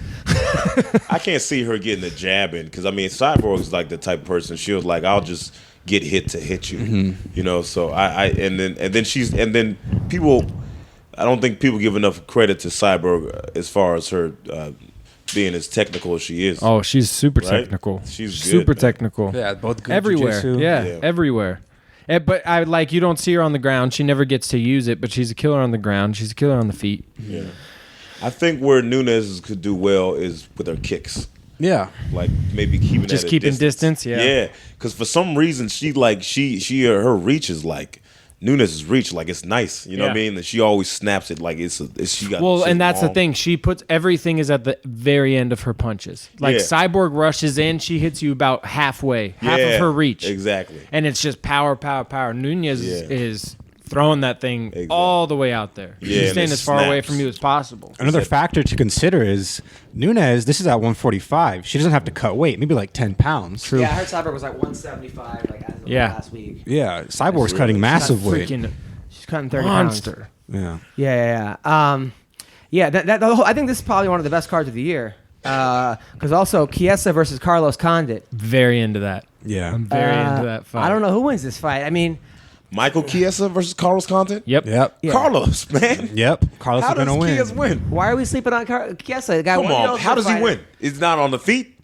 I can't see her getting the jab in because I mean, Cyborg is like the type of person. She was like, I'll just get hit to hit you, you know. So and then people, I don't think people give enough credit to Cyborg as far as her being as technical as she is. Oh, she's super Right? technical. She's good, super man. technical. Yeah, both good Everywhere. jiu-jitsu. Yeah, everywhere. But I like you don't see her on the ground. She never gets to use it, but she's a killer on the ground. She's a killer on the feet. Yeah. I think where Nunes could do well is with her kicks. Yeah. Like maybe keeping Just at a keeping distance, yeah. Yeah, because for some reason she her reach is like Nunes' reach, like it's nice. You know what I Yeah. mean? She always snaps it like it's she got. Well, shit and that's the long. thing. She puts everything is at the very end of her punches. Like Yeah. Cyborg rushes in, she hits you about half Yeah, of her reach. Exactly. And it's just power, power, power. Nunez is throwing that thing Exactly. all the way out there. Yeah, She's and staying it as far away snaps. from you as possible. Another factor to consider is Nunes, this is at 145. She doesn't have to cut weight, maybe like 10 pounds. Yeah, I heard Cyborg was like 175 like as of last week. Yeah, Cyborg's cutting massive weight. Freaking She's cutting 30 monster. Yeah. pounds. Yeah. I think this is probably one of the best cards of the year. Because also Chiesa versus Carlos Condit. Very into that. Yeah. I'm very into that fight. I don't know who wins this fight. I mean, Michael Chiesa versus Carlos Condit. Yep. Yep. Yeah. Carlos, man. Yep. Carlos How is going to does win. Chiesa win? why are we sleeping on Chiesa? The guy Come won the on. How does he fight. win? It's not on the feet.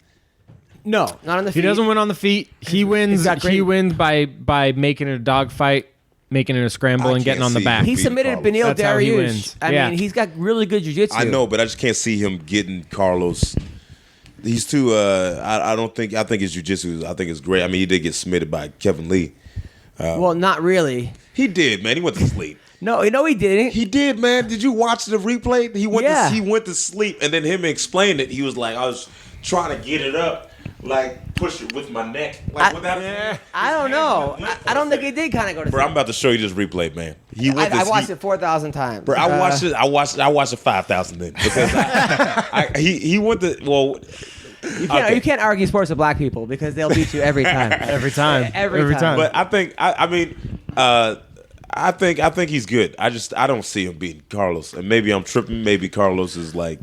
No, not on the feet. He doesn't win on the feet. He wins. got great- He wins by making it a dog fight, making it a scramble, I and getting can't on the see back. him He beat submitted Carlos. Beneil That's how he Dariush. wins. I Yeah. mean, he's got really good jiu-jitsu. I know, but I just can't see him getting Carlos. He's too. I don't think. I think his jiu-jitsu. I think it's great. I mean, he did get submitted by Kevin Lee. Well, not really. He did, man. He went to sleep. No, he didn't. He did, man. Did you watch the replay? He went. Yeah. He went to sleep, and then him explained it. He was like, I was trying to get it up, like push it with my neck. Like I don't know. I don't think he did kind of go to. Bro, I'm about to show you this replay, man. I watched it 4,000 times. Bro, I watched it 5,000 then because he went to You can't argue sports with black people because they'll beat you every time. Every time. But I think I think he's good. I don't see him beating Carlos, and maybe I'm tripping. Maybe Carlos is like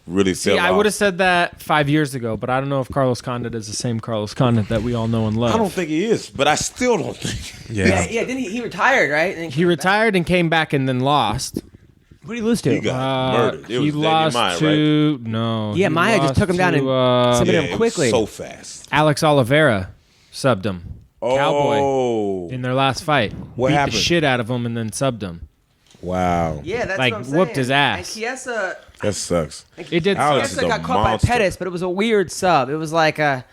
really. See, I would have said that 5 years ago, but I don't know if Carlos Condit is the same Carlos Condit that we all know and love. I don't think he is, but I still don't think. Yeah. Didn't he retired, right? And he retired and came back and then lost. Who did he lose to? He got murdered. It He was lost Maia, to right? no. Yeah, he Maia just lost took him down and submitted him quickly. It was so fast. Alex Oliveira subbed him. Oh. Cowboy in their last fight. What Beat happened? the shit out of him and then subbed him. Wow. Yeah, that's Like, what I'm saying. whooped his ass. And Chiesa, That sucks. It did. Alex suck. is a got caught by monster. Pettis, but it was a weird sub. It was like I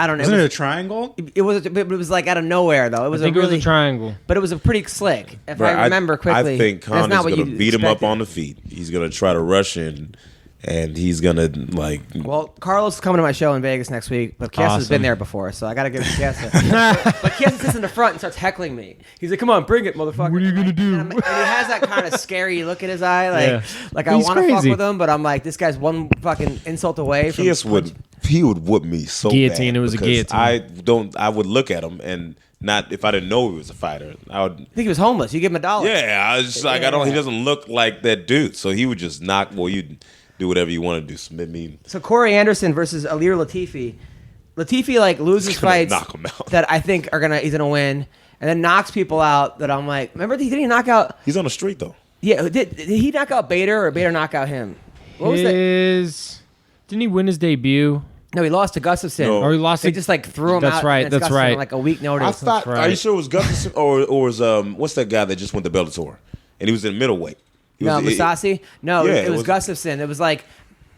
don't know. Wasn't it a triangle? It was like out of nowhere though. It was I think a it really was a triangle. but it was a pretty slick. If Bro, I remember quickly, I think that's Connor's not what going to you beat him up expected. on the feet. He's going to try to rush in, and he's going to, like... Well, Carlos is coming to my show in Vegas next week, but Chiesa's Awesome. been there before, so I got to give it to Chiesa. But Chiesa sits in the front and starts heckling me. He's like, "Come on, bring it, motherfucker." What are you gonna do? And he has that kind of scary look in his eye, like Yeah. I He's want to fuck crazy. with him, but I'm like, this guy's one fucking insult away from. He would whoop me so Guillotine, bad. it was a because guillotine. I would look at him and not, if I didn't know he was a fighter, I would... I think he was homeless. You give him $1. Yeah, I was just like, he doesn't look like that dude. So he would just you do whatever you want to do. Submit me. So Corey Anderson versus Alir Latifi. Latifi like loses gonna fights knock him out. that I think he's gonna win, and then knocks people out that I'm like, remember did he knock out? He's on the street, though. Yeah, did he knock out Bader or Bader knock out him? What was that? Didn't he win his debut? No, he lost to Gustafson. No. Or he lost They to- just like threw him That's out. right, against that's Gustafson right. on, like a week notice. I thought, right. are you sure it was Gustafson or was what's that guy that just went to Bellator and he was in middleweight? Masasi? No, Yeah, it was Gustafson. It was like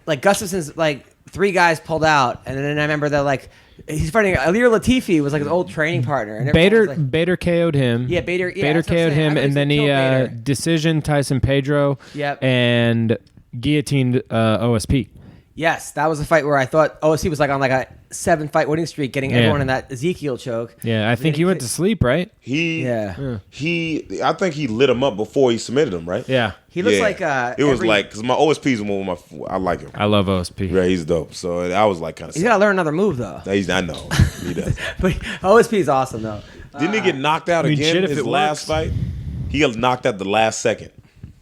Gustafson's like 3 guys pulled out, and then I remember that like he's fighting Alir Latifi was like his old training partner. And everyone was like, Bader KO'd him. Yeah, Bader. Yeah, Bader that's what I'm KO'd saying. I him, thought and then he killed Bader. decision Tyson Pedro. Yep. And guillotined OSP. Yes, that was a fight where I thought OSC was like on like a 7-fight winning streak, getting everyone in that Ezekiel choke. Yeah, I think he went to sleep, right? Yeah. I think he lit him up before he submitted him, right? Yeah. He looks Yeah. like it was like because my OSP's one of my I like him. I love OSP. Yeah, he's dope. So I was like kind of. He's got to learn another move though. I know he does. But OSP is awesome though. Didn't he get knocked out mean, again shit, in if his it last works. fight? He got knocked out the last second.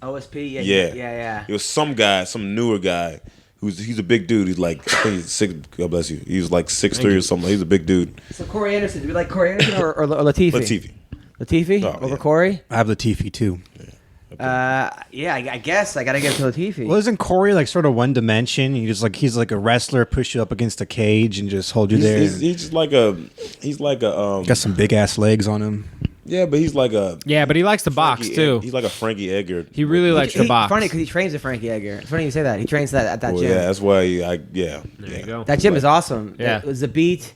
OSP, Yeah. It was some guy, some newer guy. He's a big dude. He's like, I think he's 6. God bless you. He was like 6'3" or something. He's a big dude. So Corey Anderson, do we like Corey Anderson or Latifi? Latifi. Latifi Oh, over yeah. Corey? I have Latifi too. Yeah, I guess I gotta give it to Latifi. Well, isn't Corey like sort of one dimension? He's like a wrestler, push you up against a cage and just hold you there. He's just like a Got some big ass legs on him. yeah, but he's like a Yeah, but he likes to box Frankie too. He's like a Frankie Edgar. He really likes to box. Funny because he trains with Frankie Edgar. It's funny you say that. He trains at that Well, gym. yeah, that's why There you go. That gym is awesome. Yeah. It was Zabit,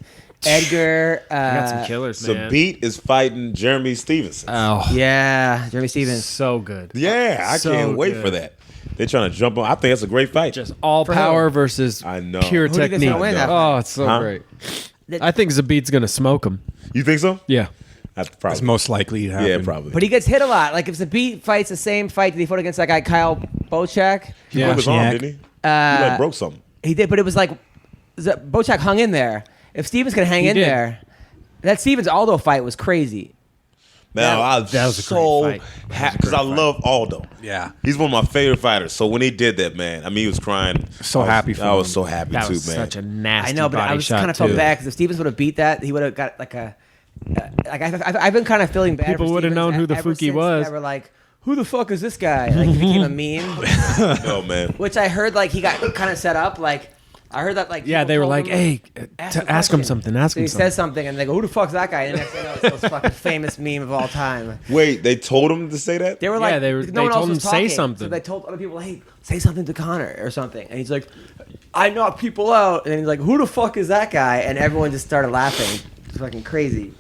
Edgar. Got some killers, man. Beat is fighting Jeremy Stevenson. Oh, Yeah, Jeremy Stevens. so good. Yeah, I So can't wait good. for that. They're trying to jump on. I think that's a great fight. Just all For power who? versus I know. pure Who do you think's technique. gonna win that Oh, it's so Huh? great. I think Zabit's gonna smoke him. You think so? Yeah. That's That's probably. most likely to happen. Yeah, probably. But he gets hit a lot. Like if Zabit fights the same fight that he fought against that guy Kyle Bochak, He broke his arm, Wozniak. didn't he? He like broke something. he did. But it was like Bochak hung in there. If Stevens can hang He in did. there, that Stevens Aldo fight was crazy. Now I was that was a great so fight. happy because I love Aldo. Yeah. He's one of my favorite fighters. So when he did that, man, I mean, he was crying. So I was- happy for I was him. so happy That too, was man. such a nasty I know, but body I was shot kind of felt too. bad because if Stevens would have beat that, he would have got like a. Like I've been kind of feeling bad. People for would've Stevens known who the ever Fuki since was. They were like, "Who the fuck is this guy?" Like he became a meme. No, man. Which I heard like he got kind of set up. Like I heard that like Yeah, people they were told like, him, "Hey, ask a ask him question." something. Ask So him he something." says something and they go, "Who the fuck's that guy?" And the next thing you know, it's the most fucking famous meme of all time. Wait, they told him to say that? They were Yeah, like, they no told one else him was to say talking, something. So they told other people, "Hey, say something to Connor or something." And he's like, "I knock people out." And then he's like, "Who the fuck is that guy?" And everyone just started laughing. It's fucking crazy.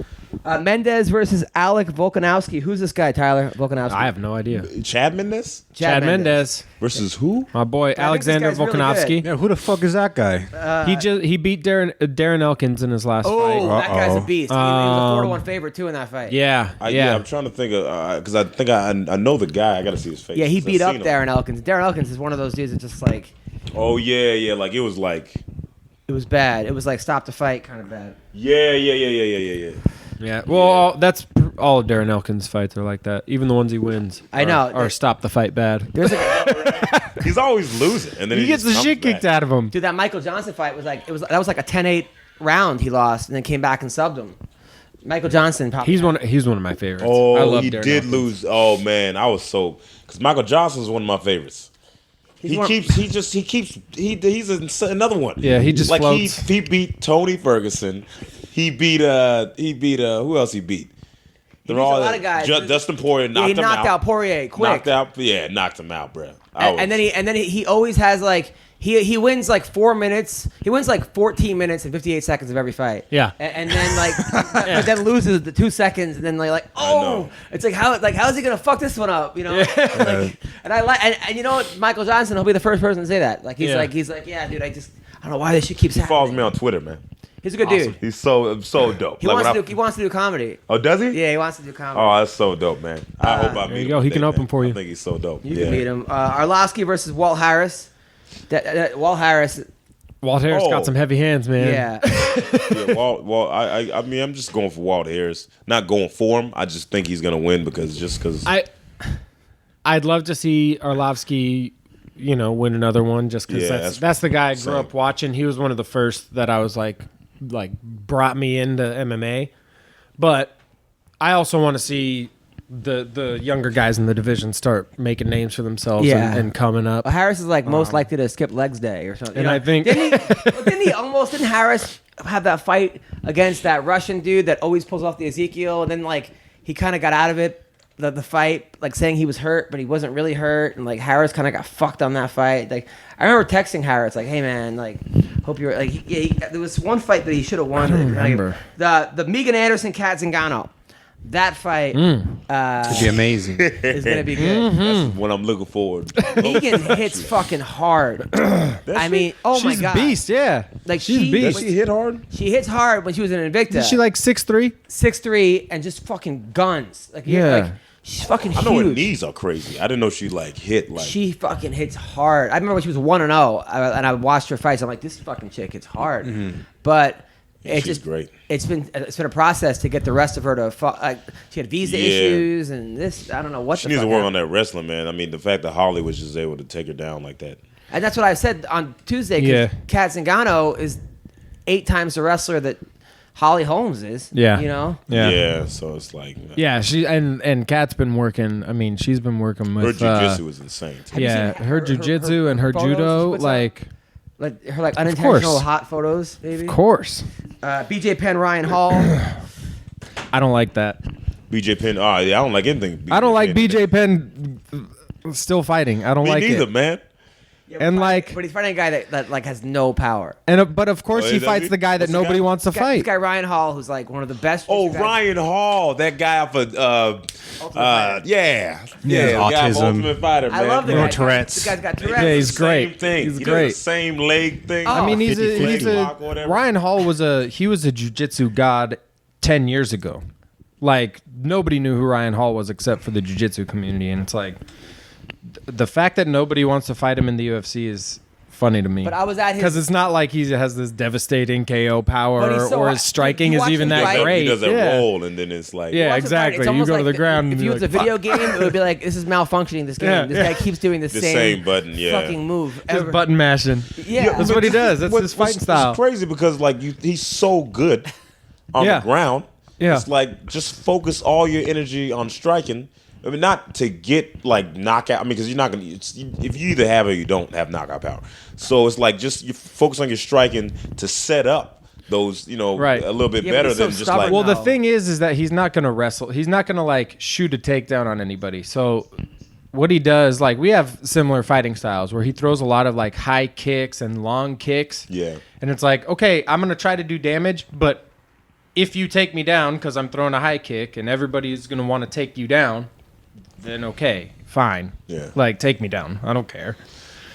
Mendez versus Alec Volkanovski. Who's this guy, Tyler Volkanovski? I have no idea. Chad Mendez Chad Mendez versus who? my boy this Alexander guy's really Volkanovski. Yeah, who the fuck is that guy? He beat Darren Elkins in his last Oh, fight. that guy's a beast. He was a 4-1 favorite too in that fight. Yeah, I'm trying to think of because I think I know the guy. I got to see his face. Yeah, he 'cause beat I've up seen him. Darren Elkins. Darren Elkins is one of those dudes that just like Oh yeah. Like it was like. it was bad. It was like stop the fight kind of bad. Yeah. yeah. Well, that's all of Darren Elkins' fights are like that. Even the ones he wins. I know. Or stop the fight bad. There's a He's always losing, and then He gets the just shit comes kicked back. out of him. dude. That Michael Johnson fight was like that was like a 10-8 round he lost and then came back and subbed him. Michael Johnson probably. He's one of my favorites. Oh, I love he Darren did Elkins. lose. Oh man, I was so because Michael Johnson's one of my favorites. He's another one. Yeah, he just like floats. he beat Tony Ferguson. He beat who else he beat? They're beats a all lot of guys. Dustin Poirier knocked he him knocked out Poirier quick. Knocked him out, bro. And then he always has like he wins like 4 minutes. He wins like 14 minutes and 58 seconds of every fight. Yeah. And then like but then loses the 2 seconds and then like know. it's like how is he gonna fuck this one up, you know? Like, and I like and you know what, Michael Johnson, he'll be the first person to say that. Like he's like yeah, dude, I don't know why this shit keeps he happening. follows me on Twitter, man. He's a good dude. He's so dope. He wants to do comedy. Oh, does he? Yeah, he wants to do comedy. Oh, that's so dope, man. I hope I meet him. There you go. one He day, can open man. for you. I think he's so dope. You can meet him. Arlovsky versus Walt Harris. Walt Harris. Walt Harris Oh. got some heavy hands, man. Yeah. Yeah, Walt. I mean, I'm just going for Walt Harris. Not going for him. I just think he's gonna win because. I'd love to see Arlovsky, win another one just because Yeah, that's the guy I grew same. up watching. He was one of the first that I was like brought me into MMA. But I also want to see the younger guys in the division start making names for themselves and coming up. Harris is like most likely to skip legs day or something. And I think didn't Harris have that fight against that Russian dude that always pulls off the Ezekiel, and then like he kind of got out of it, the fight, like saying he was hurt, but he wasn't really hurt, and like Harris kind of got fucked on that fight. Like I remember texting Harris like, "Hey man, like hope you're like." There was one fight that he should have won. I don't remember. The Megan Anderson Kat Zingano. That fight It'd be amazing. is gonna be good. That's what I'm looking forward. Megan hits fucking hard. I mean, oh my she's god, a beast, yeah. Like she's she- a beast. Does she hit hard? She hits hard when she was in Invicta. Is she like 6'3"? 6'3" and just fucking guns. Like Yeah. she's fucking I know her huge. knees are crazy. I didn't know she like hit like. She fucking hits hard. I remember when she was 1-0, and I watched her fights. I'm like, this fucking chick hits hard. But it's she's just great. It's been a process to get the rest of her to. She had visa Yeah. issues and this. I don't know what. She the needs to fuck work happened. on that wrestling, man. I mean, the fact that Holly was just able to take her down like that. And that's what I said on Tuesday. Yeah. Kat Zingano is 8 times the wrestler that Holly Holmes is. Yeah. You know? Yeah. So it's like Yeah, she and Kat's been working. I mean, she's been working her with jujitsu is insane. Too. seen yeah, her jujitsu and her photos judo, she puts like Like her unintentional course. hot photos, maybe. of course. BJ Penn, Ryan Hall. I don't like that. BJ Penn. Oh yeah, I don't like anything. I don't like BJ Penn still fighting. I don't Me like neither, it. man. And like, But he's fighting a guy that like has no power. and but of course Oh, he is that fights he? the guy that What's the nobody guy? wants to This fight. guy Ryan Hall, who's like one of the best. Oh, guys. Ryan Hall, that guy off of Fighter. yeah, Yeah, the guy off autism. Ultimate Fighter, man. I love the No guy. Tourette's. The guy's got Tourette's. Yeah, he's great. Same thing. He's He great. does the same leg thing. Oh. I mean, he's 50-50 a block or whatever. Ryan Hall was a jiu-jitsu god 10 years ago. Like nobody knew who Ryan Hall was except for the jiu-jitsu community, and it's like the fact that nobody wants to fight him in the UFC is funny to me. But I was at his- because it's not like he has this devastating KO power But he's so or hot. his striking You is watch even him that fight. great. He does that yeah. roll, and then it's like, Yeah, Watch him fight. exactly. It's You almost go to like the ground. If and you you're was a like, video game, it would be like, this is malfunctioning. This game. Yeah, This yeah. guy keeps doing the same button, yeah. fucking move. just ever. button mashing. Yeah. That's what he does. That's his fighting style. It's crazy because like he's so good on Yeah. the ground. Yeah. It's like just focus all your energy on striking. I mean, not to get like knockout. I mean, because you're not gonna. If you either have it or you don't have knockout power. So it's like just you focus on your striking to set up those, Right. a little bit Yeah, but better he's so than just stubborn. like. Well, the No. thing is that he's not going to wrestle. He's not going to like shoot a takedown on anybody. So what he does, like we have similar fighting styles where he throws a lot of like high kicks and long kicks. Yeah. And it's like, okay, I'm going to try to do damage, but if you take me down because I'm throwing a high kick and everybody's going to want to take you down, then okay, fine. Yeah. Like, take me down. I don't care.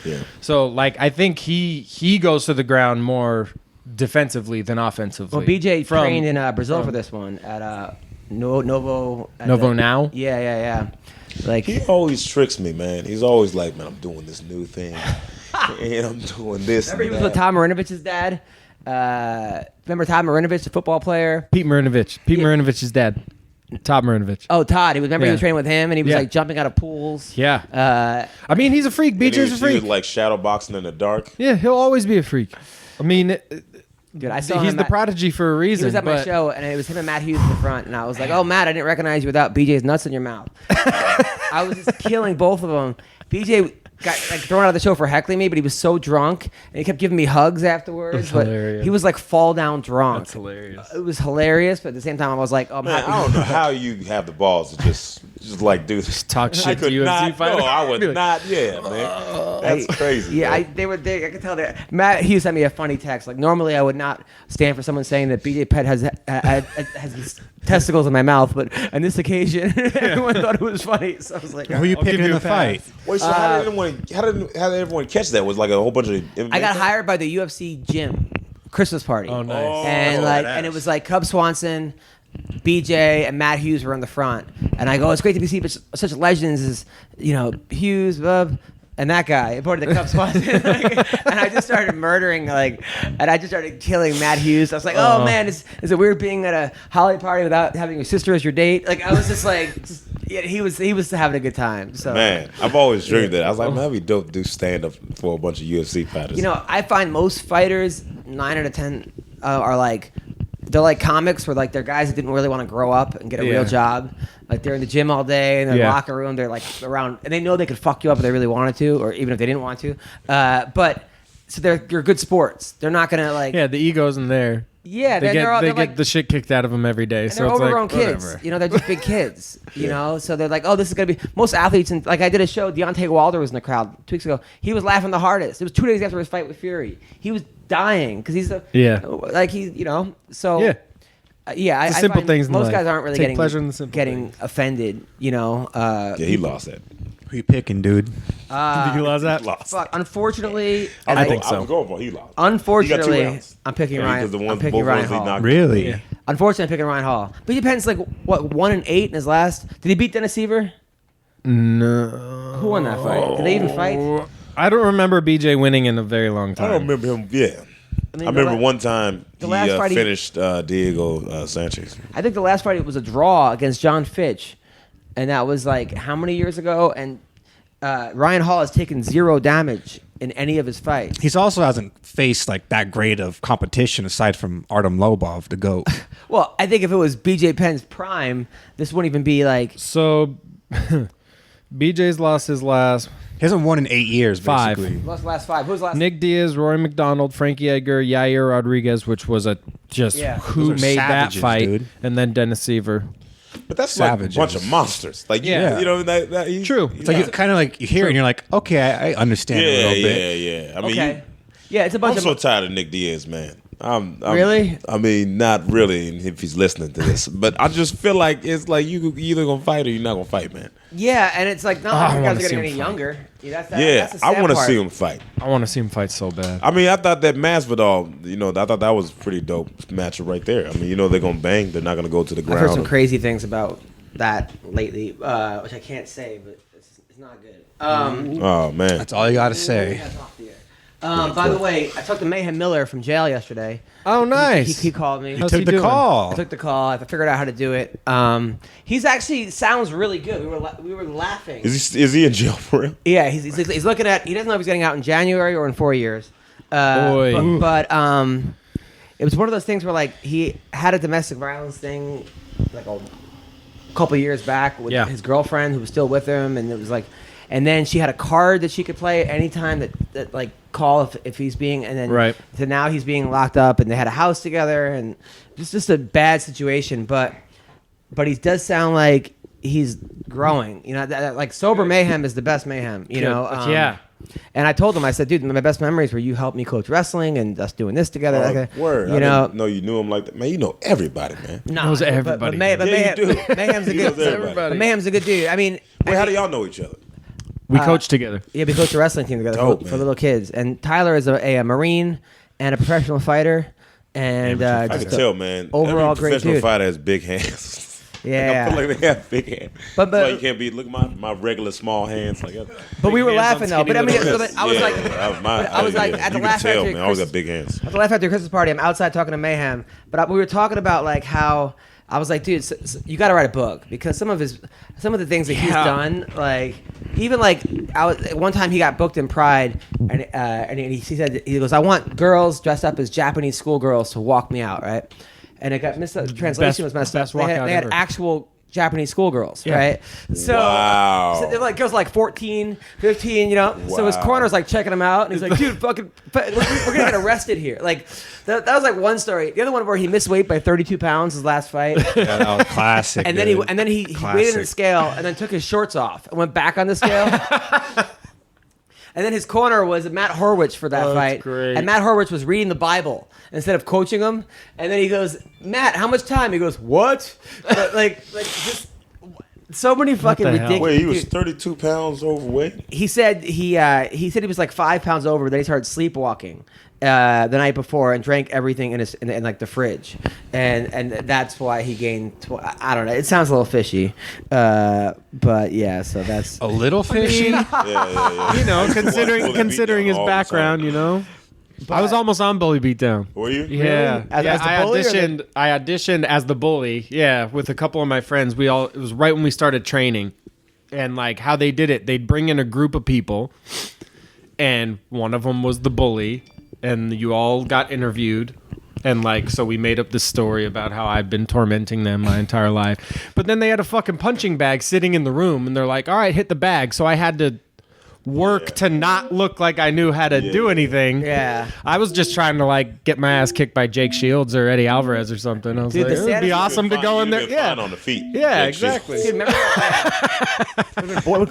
Yeah. So, like, I think he goes to the ground more defensively than offensively. Well, BJ trained in Brazil for this one at Novo. Novo now? Yeah. Like, He always tricks me, man. He's always like, man, I'm doing this new thing. And I'm doing this. remember he was and with that. Tom Marinovich's dad? Remember Todd Marinovich, the football player? Pete Marinovich's dad. Todd Marinovich. Oh, Todd. He was Yeah. training with him, and he was Yeah. like jumping out of pools. Yeah. I mean, he's a freak. And BJ's a he freak. was like shadow boxing in the dark. Yeah, he'll always be a freak. I mean, Dude, I saw he's him the at- prodigy for a reason. He was at my but- show, and it was him and Matt Hughes in the front, and I was like, "Oh, Matt, I didn't recognize you without BJ's nuts in your mouth." I was just killing both of them. BJ got like thrown out of the show for heckling me, but he was so drunk, and he kept giving me hugs afterwards. That's But hilarious. he was like fall down drunk. That's hilarious. It was hilarious, but at the same time, I was like, "Oh, Man, Matt." I don't know how you have the balls to just like do this. Talk I shit to could UFC not. fighter. No, I would Be like, not. Yeah, man. That's crazy. Yeah, man. I could tell that Matt Hughes sent me a funny text. Like normally I would not stand for someone saying that BJ Penn has his testicles in my mouth, but on this occasion, everyone thought it was funny. So I was like, Who you I'll give picking in you the a pass. fight? Wait, so how did everyone catch that? Was like a whole bunch of MMA I got stuff? hired by the UFC gym Christmas party. Oh, nice. And and it was like Cub Swanson, BJ, and Matt Hughes were in the front. And I go, it's great to see such legends as Hughes, Bub, and that guy. I boarded the Cub Swanson, and I just started murdering and I just started killing Matt Hughes. I was like, oh man, is it weird being at a holiday party without having your sister as your date? Like I was just like. Yeah, he was having a good time. So Man, I've always dreamed that. I was like, man, that'd be dope to do stand up for a bunch of UFC fighters. I find most fighters 9 out of 10 are like they're like comics where like they're guys that didn't really want to grow up and get a real job. Like they're in the gym all day in their locker room. They're like around and they know they could fuck you up if they really wanted to, or even if they didn't want to. But so they're good sports. They're not gonna like Yeah, the ego's in there. yeah. They they're get like, the shit kicked out of them every day. and So they're it's overgrown like, kids. whatever. They're just big kids. So they're like, oh, this is gonna be most athletes. And like I did a show, Deontay Wilder was in the crowd 2 weeks ago. He was laughing the hardest. It was 2 days after his fight with Fury. He was dying because he's So Yeah. Yeah, It's the I simple find things in most life. guys aren't really Take pleasure in the simple getting things. offended. yeah, he lost that. Who you picking, dude? Did you lose that? He lost. Fuck, unfortunately, I think so. I'm going for he lost. Unfortunately, He got 2 rounds. I'm picking Yeah, Ryan. because the I'm ones- picking both Ryan ones he Hall. knocked- Really? Yeah. Unfortunately, I'm picking Ryan Hall. But he depends. Like what 1-8 in his last? Did he beat Dennis Seaver? No. Who won that fight? Did they even fight? I don't remember BJ winning in a very long I time. don't remember him. Yeah. mean, I remember one time the he last fight he- finished Diego Sanchez. I think the last fight was a draw against John Fitch, and that was like how many years ago? And Ryan Hall has taken 0 damage in any of his fights. He's also hasn't faced like that great of competition aside from Artem Lobov, the GOAT. Well, I think if it was BJ Penn's prime, this wouldn't even be like. So, BJ's lost his last. He hasn't won in 8 years, 5. basically. What's the last 5? Who's the last? Nick Diaz, Rory McDonald, Frankie Edgar, Yair Rodriguez, which was a just Yeah. who Those are made savages, that fight, dude. and then Dennis Seaver. But that's Savages. like a bunch of monsters. Like, Yeah. you know, that he's, True. he's It's like you kind of like you hear it and you're like, okay, I understand a little bit. yeah. I mean, Okay. Yeah, it's a bunch I'm of. so tired of Nick Diaz, man. I'm Really? I mean, not really. If he's listening to this, but I just feel like it's like you either gonna fight or you're not gonna fight, man. Yeah, and it's like not I like you wanna guys are see getting him any fight. younger. Yeah, that's Yeah, the I sad want to part. see him fight. I want to see him fight so bad. I mean, I thought that Masvidal, I thought that was a pretty dope matchup right there. I mean, they're gonna bang. They're not gonna go to the I've ground. heard some crazy things about that lately, which I can't say, but it's not good. Oh man, That's all you got to say. By the way, I talked to Mayhem Miller from jail yesterday. Oh, nice. He called me. You How's took he the doing? call. I took the call. I figured out how to do it. He's actually sounds really good. We were laughing. is he in jail for real? Yeah, he's looking at. He doesn't know if he's getting out in January or in 4 years. Boy. But it was one of those things where like he had a domestic violence thing like a couple years back with his girlfriend who was still with him, and it was like, and then she had a card that she could play anytime that like call if he's being, and then Right. so now he's being locked up, and they had a house together, and just a bad situation. But he does sound like he's growing. Like sober mayhem is the best mayhem. But And I told him, I said, dude, my best memories were you helped me coach wrestling and us doing this together. Word. You know, didn't know you knew him like that. Man, you know everybody, man. No, Knows everybody. Mayhem's a good everybody. but Mayhem's a good dude. I mean, Wait, how do y'all know each other? We coached together. yeah, we coached a wrestling team together Dope, for man. little kids. And Tyler is a Marine and a professional fighter. And I just can tell, man. overall Every great professional dude. fighter has big hands. Yeah. I feel like they have big hands. But- That's why you can't be. Look at my regular small hands. Like, But we were hands laughing on though. But I mean, skinny little I was yeah, like, I was like at the you Laugh can tell, Factory man. I always Christmas- got big hands. At the Laugh Factory Christmas party, I'm outside talking to Mayhem, but we were talking about like how I was like, dude, you got to write a book because some of the things that he's done, like even like one time he got booked in Pride, and he said he goes, I want girls dressed up as Japanese schoolgirls to walk me out, right? And it got the translation was messed up. best walkout They had ever. actual Japanese schoolgirls, Yeah. right? So, Wow. so they're like girls like 14, 15, you know. So his Wow. corner's like checking him out, and he's like, "Dude, we're gonna get arrested here." Like that was like one story. The other one where he missed weight by 32 pounds his last fight, Yeah, that was classic. and then dude. he weighed in the scale and then took his shorts off and went back on the scale. And then his corner was Matt Horwich for that fight. great. And Matt Horwich was reading the Bible instead of coaching him. And then he goes, Matt, how much time? He goes, what? But like just so many fucking the hell? ridiculous. Wait, he was dude, 32 pounds overweight? he said he was like 5 pounds over. Then he started sleepwalking the night before and drank everything in like the fridge, and that's why he gained. I don't know. It sounds a little fishy, but yeah. So that's a little fishy. Yeah. You know, Bully considering beat his down all the background, time. you know. I was almost on Bully Beatdown. Were you? Yeah, As the I bully or the- auditioned. I auditioned as the bully. Yeah, with a couple of my friends. It was right when we started training, and like how they did it, they'd bring in a group of people, and one of them was the bully, and you all got interviewed. And like, so we made up this story about how I've been tormenting them my entire life. But then they had a fucking punching bag sitting in the room, and they're like, "All right, hit the bag." So I had to work to not look like I knew how to do anything. Yeah. I was just trying to like get my ass kicked by Jake Shields or Eddie Alvarez or something. I was Dude, like, the it would be saddest- awesome to go in there. Fine Yeah. on the feet. Yeah, Jake Shields. exactly. Dude, remember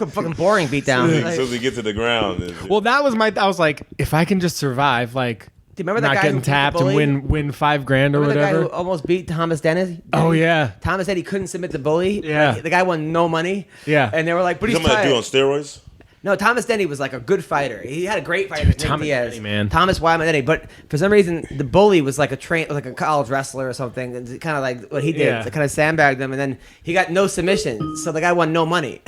fucking boring beatdown. As soon as he gets to the ground. Well, that was I was like, if I can just survive, like, Dude, remember that not guy getting who beat the tapped and bully? win $5,000 or Remember the guy who whatever. almost beat Thomas Dennis? Oh yeah. Thomas said he couldn't submit the bully. Yeah. Like, the guy won no money. Yeah. And they were like, but He's he's somebody tired. that do on steroids? No, Thomas Denny was like a good fighter. He had a great fight with Nick Thomas Diaz. Denny, man. Thomas Wyman Denny. But for some reason, the bully was like like a college wrestler or something. And kind of like what he did. Yeah. To kind of sandbagged him. And then he got no submission. So the guy won no money.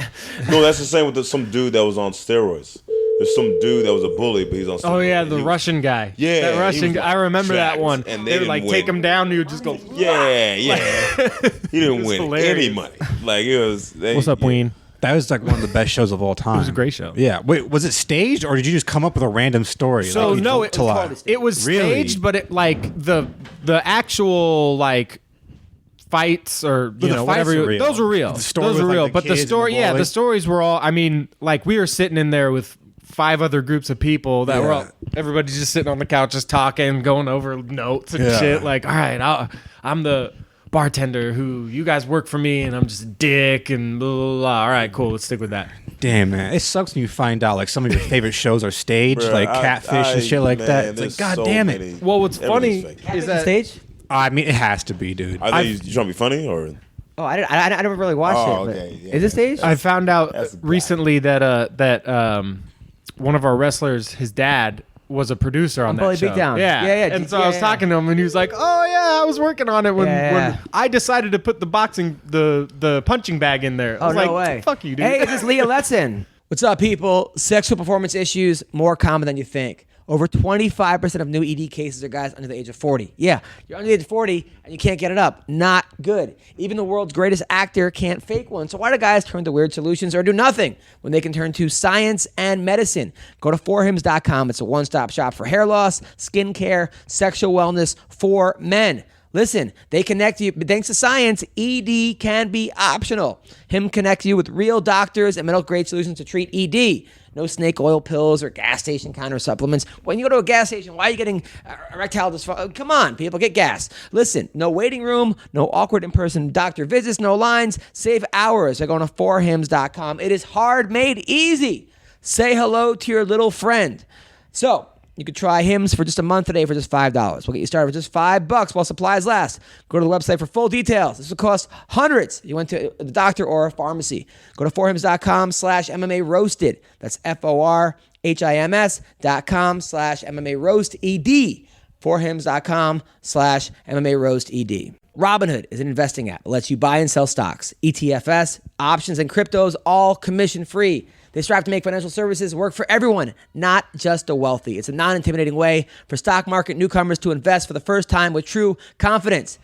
No, that's the same with some dude that was on steroids. There's some dude that was a bully, but he's on steroids. Oh yeah, And the he was- Russian guy. Yeah, that he Russian was, guy. like, I remember that jacked, one. and They they would like didn't take win. him down. And he would just go. Yeah. He didn't was win hilarious. any money. Like, it was... What's up, Ween? That was like one of the best shows of all time. It was a great show. Yeah. Wait, was it staged or did you just come up with a random story? So like, no, to lie? it was Really? staged, but it like the actual like fights or The you know fights whatever are real. those were real. The story Those with, were like, real, the but the kids and story, the yeah, the boys. stories were all. I mean, like we were sitting in there with 5 other groups of people that were all, everybody's just sitting on the couch, just talking, going over notes and Yeah. shit. Like, all right, I'm the bartender who you guys work for me, and I'm just a dick and blah, blah, blah. All right, cool, let's stick with that. Damn, man. It sucks when you find out like some of your favorite shows are staged, Bruh, like Catfish and shit like man, that. It's like, there's God so damn it. many- Well, what's funny everything's fake. is that stage? I mean, it has to be, dude. I think you trying to be funny or... Oh, I never really watched Oh, it. But okay, yeah, is it staged? I found out That's a guy. recently that one of our wrestlers, his dad, was a producer on that Bully show. Beatdown. Yeah, Yeah. And so I was Yeah. talking to him, and he was like, "Oh yeah, I was working on it when Yeah. I decided to put the punching bag in there." I Oh, was no like, way. "Fuck you, dude." Hey, this is Leah Letson. What's up, people? Sexual performance issues, more common than you think. Over 25% of new ED cases are guys under the age of 40. Yeah, you're under the age of 40 and you can't get it up. Not good. Even the world's greatest actor can't fake one. So why do guys turn to weird solutions or do nothing when they can turn to science and medicine? Go to forhims.com. It's a one-stop shop for hair loss, skin care, sexual wellness for men. Listen, they connect you, but thanks to science, ED can be optional. Him connects you with real doctors and medical-grade solutions to treat ED. No snake oil pills or gas station counter supplements. When you go to a gas station, why are you getting erectile dysfunction? Come on, people, get gas. Listen, no waiting room, no awkward in-person doctor visits, no lines. Save hours by going to forhims.com. It is hard made easy. Say hello to your little friend. So you could try Hims for just a month today for just $5. We'll get you started for just $5 while supplies last. Go to the website for full details. This will cost hundreds. You went to the doctor or a pharmacy. Go to forhims.com/MMA Roasted. That's FORHIMS.com/MMA Roasted. Forhims.com/MMA Roasted. Robinhood is an investing app that lets you buy and sell stocks, ETFs, options, and cryptos, all commission-free. They strive to make financial services work for everyone, not just the wealthy. It's a non-intimidating way for stock market newcomers to invest for the first time with true confidence.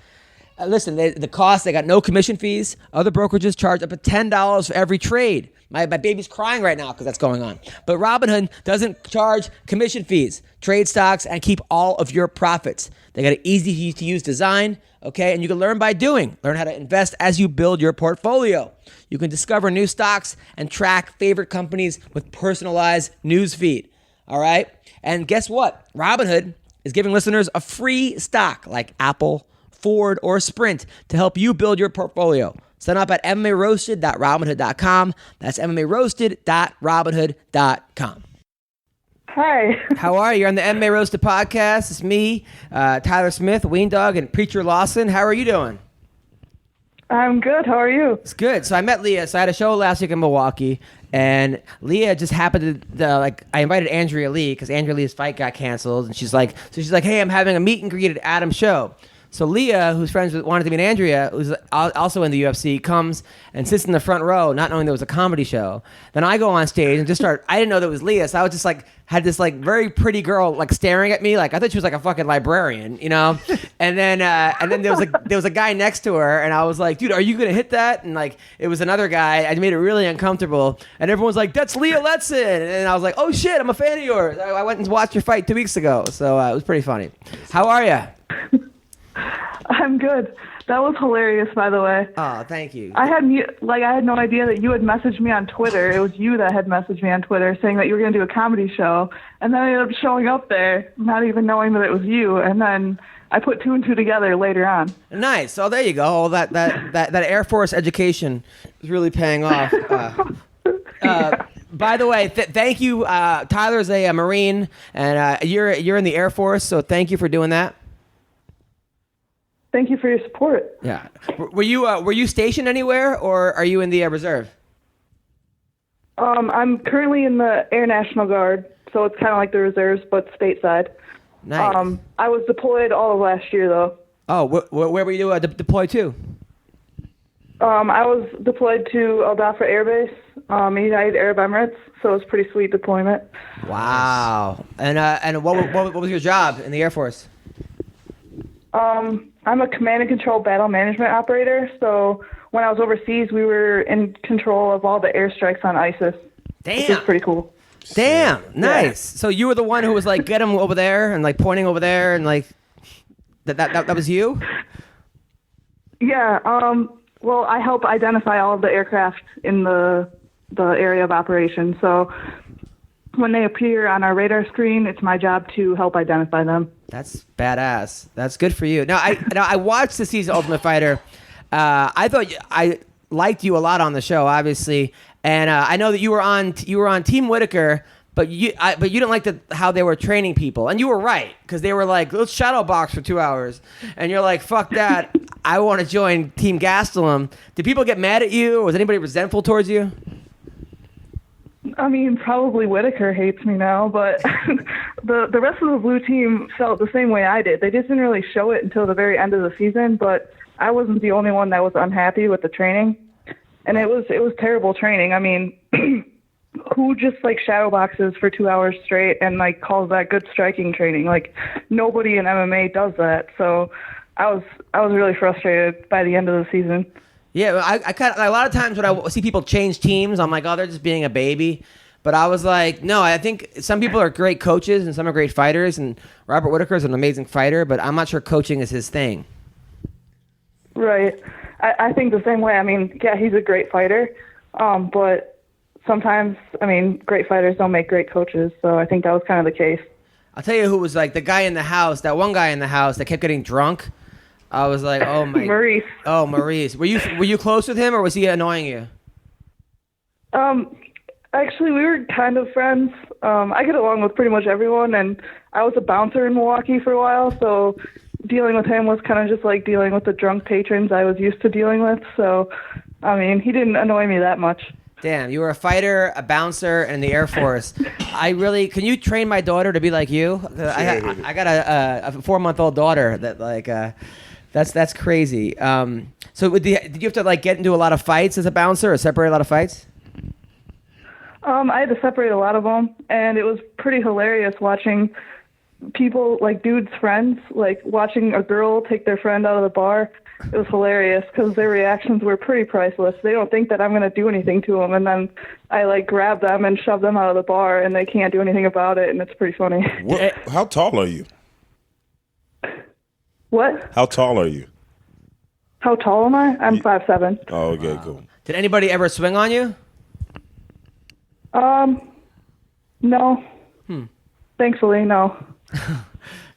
Listen, the cost, they got no commission fees. Other brokerages charge up to $10 for every trade. My baby's crying right now because that's going on. But Robinhood doesn't charge commission fees. Trade stocks and keep all of your profits. They got an easy-to-use design, okay? And you can learn by doing. Learn how to invest as you build your portfolio. You can discover new stocks and track favorite companies with personalized news feed, all right? And guess what? Robinhood is giving listeners a free stock like Apple, Ford, or Sprint to help you build your portfolio. Sign up at MMARoasted.robinhood.com. That's MMARoasted.robinhood.com. Hi. How are you? You're on the MMA Roasted Podcast. It's me, Tyler Smith, Ween Dog, and Preacher Lawson. How are you doing? I'm good. How are you? It's good. So I met Leah. So I had a show last week in Milwaukee, and Leah just happened to, I invited Andrea Lee because Andrea Lee's fight got canceled, and she's like, hey, I'm having a meet and greet at Adam's show. So Leah, who's friends with, wanted to meet Andrea, who's also in the UFC, comes and sits in the front row, not knowing there was a comedy show. Then I go on stage and just start. I didn't know that it was Leah, so I was just had this very pretty girl staring at me, I thought she was a fucking librarian, you know. And then there was a guy next to her, and I was like, dude, are you gonna hit that? And it was another guy. I made it really uncomfortable, and everyone's like, that's Leah Letson, and I was like, oh shit, I'm a fan of yours. I went and watched your fight 2 weeks ago, so it was pretty funny. How are you? I'm good. That was hilarious, by the way. Oh, thank you. I had no idea that you had messaged me on Twitter. It was you that had messaged me on Twitter saying that you were going to do a comedy show, and then I ended up showing up there, not even knowing that it was you, and then I put two and two together later on. Nice. Oh, there you go. Oh, that Air Force education is really paying off. By the way, thank you. Tyler's a Marine, and you're in the Air Force, so thank you for doing that. Thank you for your support. Yeah. Were you stationed anywhere, or are you in the reserve? I'm currently in the Air National Guard, so it's kind of like the reserves, but stateside. Nice. I was deployed all of last year, though. Oh, where were you deployed to? I was deployed to Al Dhafra Air Base, United Arab Emirates, so it was a pretty sweet deployment. Wow. And what was your job in the Air Force? I'm a command and control battle management operator, so when I was overseas, we were in control of all the airstrikes on ISIS. Damn. Which is pretty cool. Damn, nice. Yeah. So you were the one who was get him over there and pointing over there and that was you? Yeah. Well, I help identify all of the aircraft in the area of operation. So when they appear on our radar screen, it's my job to help identify them. That's badass. That's good for you. Now I watched the season Ultimate Fighter. I thought I liked you a lot on the show, obviously, and I know that you were on Team Whitaker, but you didn't like how they were training people, and you were right because they were like, let's shadow box for 2 hours, and you're like, fuck that. I want to join Team Gastelum. Did people get mad at you, or was anybody resentful towards you? I mean, probably Whitaker hates me now, but the rest of the blue team felt the same way I did. They just didn't really show it until the very end of the season, but I wasn't the only one that was unhappy with the training. And it was terrible training. I mean, who just shadow boxes for 2 hours straight and calls that good striking training? Nobody in MMA does that. So I was really frustrated by the end of the season. Yeah, I a lot of times when I see people change teams, I'm like, oh, they're just being a baby. But I was like, no, I think some people are great coaches and some are great fighters, and Robert Whitaker is an amazing fighter, but I'm not sure coaching is his thing. Right. I think the same way. I mean, yeah, he's a great fighter, but sometimes, great fighters don't make great coaches, so I think that was kind of the case. I'll tell you who was the guy in the house, that one guy in the house that kept getting drunk. I was like, oh my. Maurice. Oh, Maurice. Were you close with him, or was he annoying you? Actually, we were kind of friends. I get along with pretty much everyone, and I was a bouncer in Milwaukee for a while, so dealing with him was kind of just like dealing with the drunk patrons I was used to dealing with. So, I mean, he didn't annoy me that much. Damn, you were a fighter, a bouncer, and in the Air Force. Can you train my daughter to be like you? I got a 4-month-old daughter that like, that's crazy. So did you have to like get into a lot of fights as a bouncer or separate a lot of fights? I had to separate a lot of them, and it was pretty hilarious watching people, like dudes' friends, like watching a girl take their friend out of the bar. It was hilarious because their reactions were pretty priceless. They don't think that I'm going to do anything to them, and then I like grab them and shove them out of the bar, and they can't do anything about it, and it's pretty funny. How tall are you? What? How tall are you? How tall am I? I'm 5'7". Oh, okay, cool. Did anybody ever swing on you? No. Thankfully, no.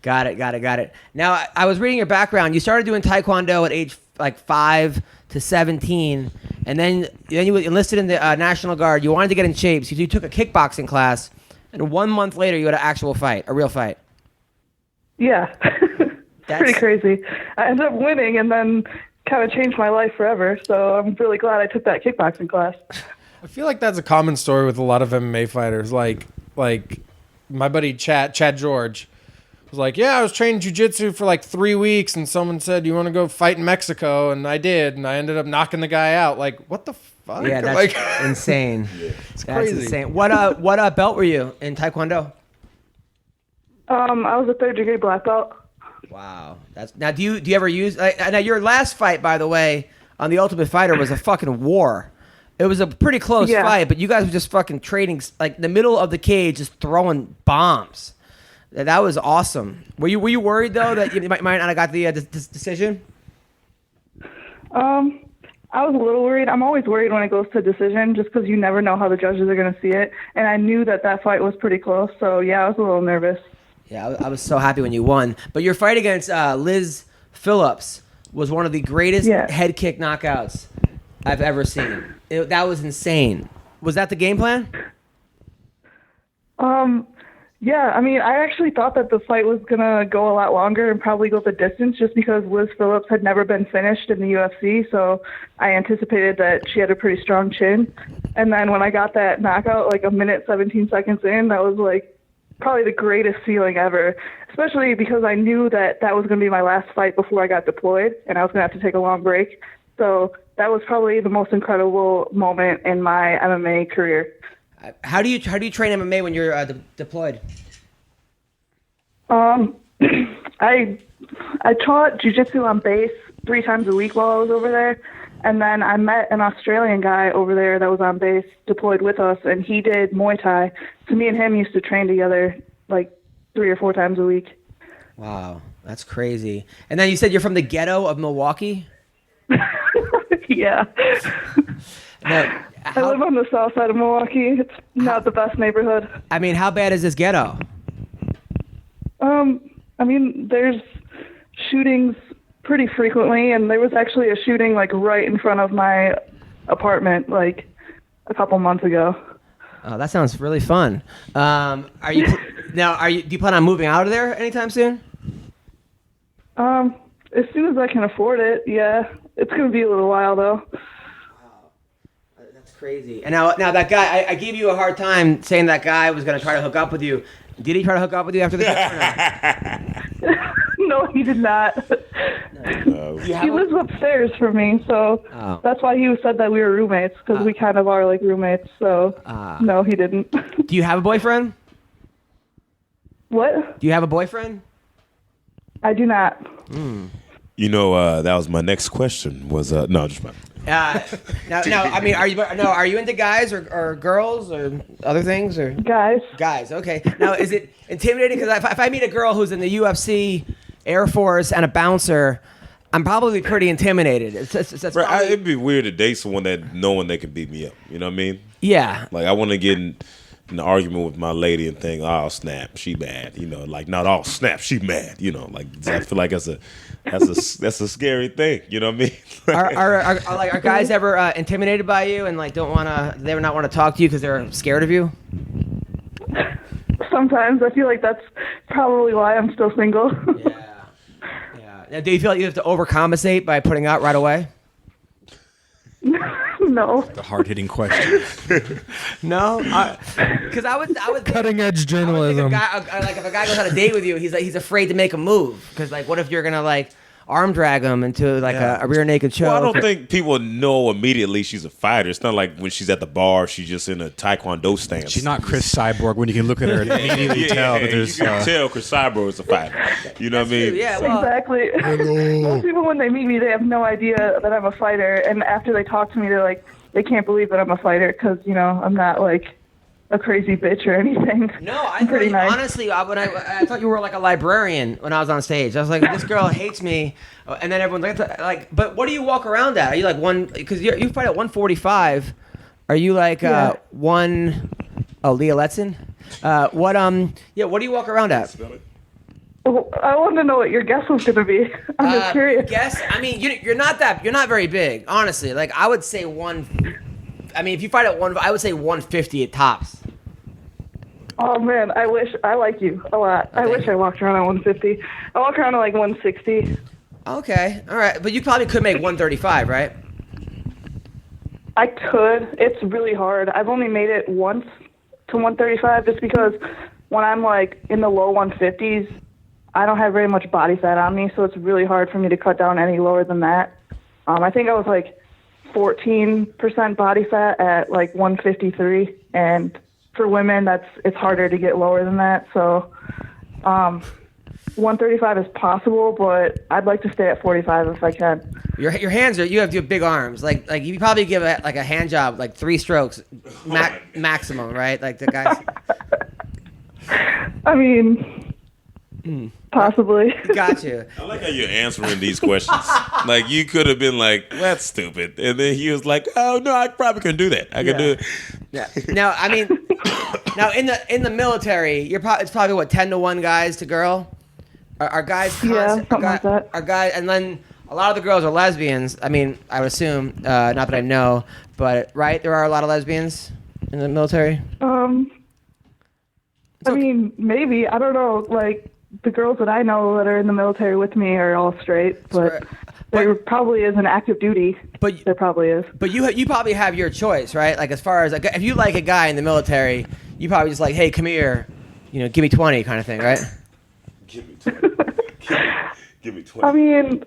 Got it. Now, I was reading your background. You started doing Taekwondo at age like 5 to 17, and then you enlisted in the National Guard. You wanted to get in shape, so you took a kickboxing class, and 1 month later, you had an actual fight, a real fight. Yeah. It's pretty crazy. I ended up winning and then kind of changed my life forever, so I'm really glad I took that kickboxing class. I feel like that's a common story with a lot of MMA fighters. Like my buddy Chad George was like, yeah, I was training jiu-jitsu for like 3 weeks, and someone said, you want to go fight in Mexico? And I did, and I ended up knocking the guy out. Like, what the fuck? Yeah, that's like, insane. It's that's crazy. Insane. What belt were you in Taekwondo? I was a 3rd degree black belt. Wow. Now, do you ever use? Now, your last fight, by the way, on The Ultimate Fighter was a fucking war. It was a pretty close fight, but you guys were just fucking trading, like in the middle of the cage, just throwing bombs. That was awesome. Were you worried though that you might not have got the decision? I was a little worried. I'm always worried when it goes to decision, just because you never know how the judges are going to see it. And I knew that fight was pretty close, so yeah, I was a little nervous. Yeah, I was so happy when you won. But your fight against Liz Phillips was one of the greatest head kick knockouts I've ever seen. That was insane. Was that the game plan? Yeah, I mean, I actually thought that the fight was going to go a lot longer and probably go the distance just because Liz Phillips had never been finished in the UFC, so I anticipated that she had a pretty strong chin. And then when I got that knockout, like a minute, 17 seconds in, that was like probably the greatest feeling ever, especially because I knew that was going to be my last fight before I got deployed, and I was going to have to take a long break. So that was probably the most incredible moment in my MMA career. How do you train MMA when you're deployed? I taught jiu-jitsu on base 3 times a week while I was over there, and then I met an Australian guy over there that was on base deployed with us, and he did Muay Thai. So me and him used to train together like 3 or 4 times a week. Wow, that's crazy. And then you said you're from the ghetto of Milwaukee? Yeah. Now, I live on the south side of Milwaukee. It's not the best neighborhood. I mean, how bad is this ghetto? I mean, there's shootings pretty frequently, and there was actually a shooting like right in front of my apartment like a couple months ago. Oh, that sounds really fun. Do you plan on moving out of there anytime soon? As soon as I can afford it, yeah. It's going to be a little while though. That's crazy. And now that guy, I gave you a hard time saying that guy was going to try to hook up with you. Did he try to hook up with you after the show? No, he did not. He lives upstairs from me, so that's why he said that we were roommates, because we kind of are like roommates. So no, he didn't. Do you have a boyfriend? What? Do you have a boyfriend? I do not. You know, that was my next question. Was no, just my. No. I mean, are you into guys or girls or other things or guys? Guys, okay. Now, is it intimidating? Because if I meet a girl who's in the UFC, Air Force, and a bouncer, I'm probably pretty intimidated. It'd be weird to date someone that knowing they can beat me up. You know what I mean? Yeah. Like I want to get in. in an argument with my lady and think, oh snap, she mad. You know, like not all snap, she mad. You know, like I feel like that's a scary thing. You know what I mean? Are guys ever intimidated by you and like they not want to talk to you because they're scared of you? Sometimes I feel like that's probably why I'm still single. Yeah. Now, do you feel like you have to overcompensate by putting out right away? No. The hard-hitting question. No, because I would Cutting edge I would journalism. think if a guy goes on a date with you, he's afraid to make a move because like what if you're gonna like arm drag him into like a rear naked choke? Well, I don't think people know immediately she's a fighter. It's not like when she's at the bar, she's just in a taekwondo stance. She's not Chris Cyborg when you can look at her and immediately tell that there's. You can tell Chris Cyborg is a fighter. You know what I mean? Yeah, well, Exactly. Most people, when they meet me, they have no idea that I'm a fighter. And after they talk to me, they're like, they can't believe that I'm a fighter because, you know, I'm not like a crazy bitch or anything. No, I'm pretty nice. Honestly, I thought you were like a librarian when I was on stage. I was like, this girl hates me, and then everyone's like, but what do you walk around at? Are you like one? Because you fight at 145. Are you like one? Oh, Leah Letson. What do you walk around at? I wanted to know what your guess was going to be. I'm just curious. Guess? I mean, you're not very big, honestly. Like I would say I mean, if you fight at I would say 150 at tops. Oh man, I like you a lot. I wish I walked around at 150. I walk around at like 160. Okay, all right, but you probably could make 135, right? I could. It's really hard. I've only made it once to 135 just because when I'm like in the low 150s, I don't have very much body fat on me, so it's really hard for me to cut down any lower than that. I think I was like 14% body fat at like 153, and for women it's harder to get lower than that. So 135 is possible, but I'd like to stay at 45 if I can. Your hands you have big arms. Like you probably give like a hand job like 3 strokes maximum, right? Like the guys. I mean, possibly. Got you. I like how you're answering these questions. Like you could have been like, "That's stupid," and then he was like, "Oh no, I probably couldn't do that. I could do it." Yeah. Now, I mean, in the military, it's probably what 10-1 guys to girl. Are guys? Something like that. Are guys, and then a lot of the girls are lesbians. I mean, I would assume, not that I know, but right, there are a lot of lesbians in the military. I mean, maybe. I don't know. Like, the girls that I know that are in the military with me are all straight, but there probably is an active duty. But there probably is. But you probably have your choice, right? Like, as far as if you like a guy in the military, you probably just like, hey, come here, give me 20 kind of thing, right? Give me 20. Give me 20. I mean,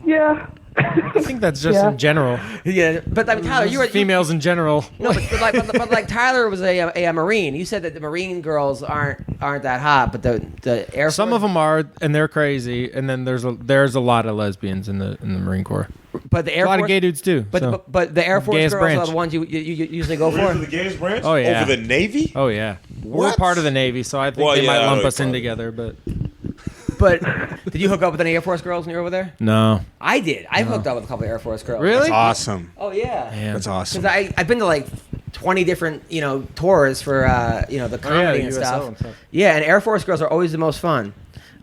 yeah. I think that's just in general. Yeah, but I mean, Tyler, you were Females in general. No, but Tyler was a Marine. You said that the Marine girls aren't that hot, but the Air Force. Some of them are, and they're crazy. And then there's a lot of lesbians in the Marine Corps. But the Air a lot Force, of gay dudes too. But the Air Force Gayest girls branch. are the ones you usually go We're for. the gayest branch? Oh, yeah. Over the Navy? Oh yeah, we're What? part of the Navy, so I think they might lump us in together. But did you hook up with any Air Force girls when you were over there? No, I did. I hooked up with a couple of Air Force girls. really? That's awesome. Oh yeah. That's awesome. Because I've been to like 20 different tours for the comedy and USO stuff. and stuff. Yeah, and Air Force girls are always the most fun.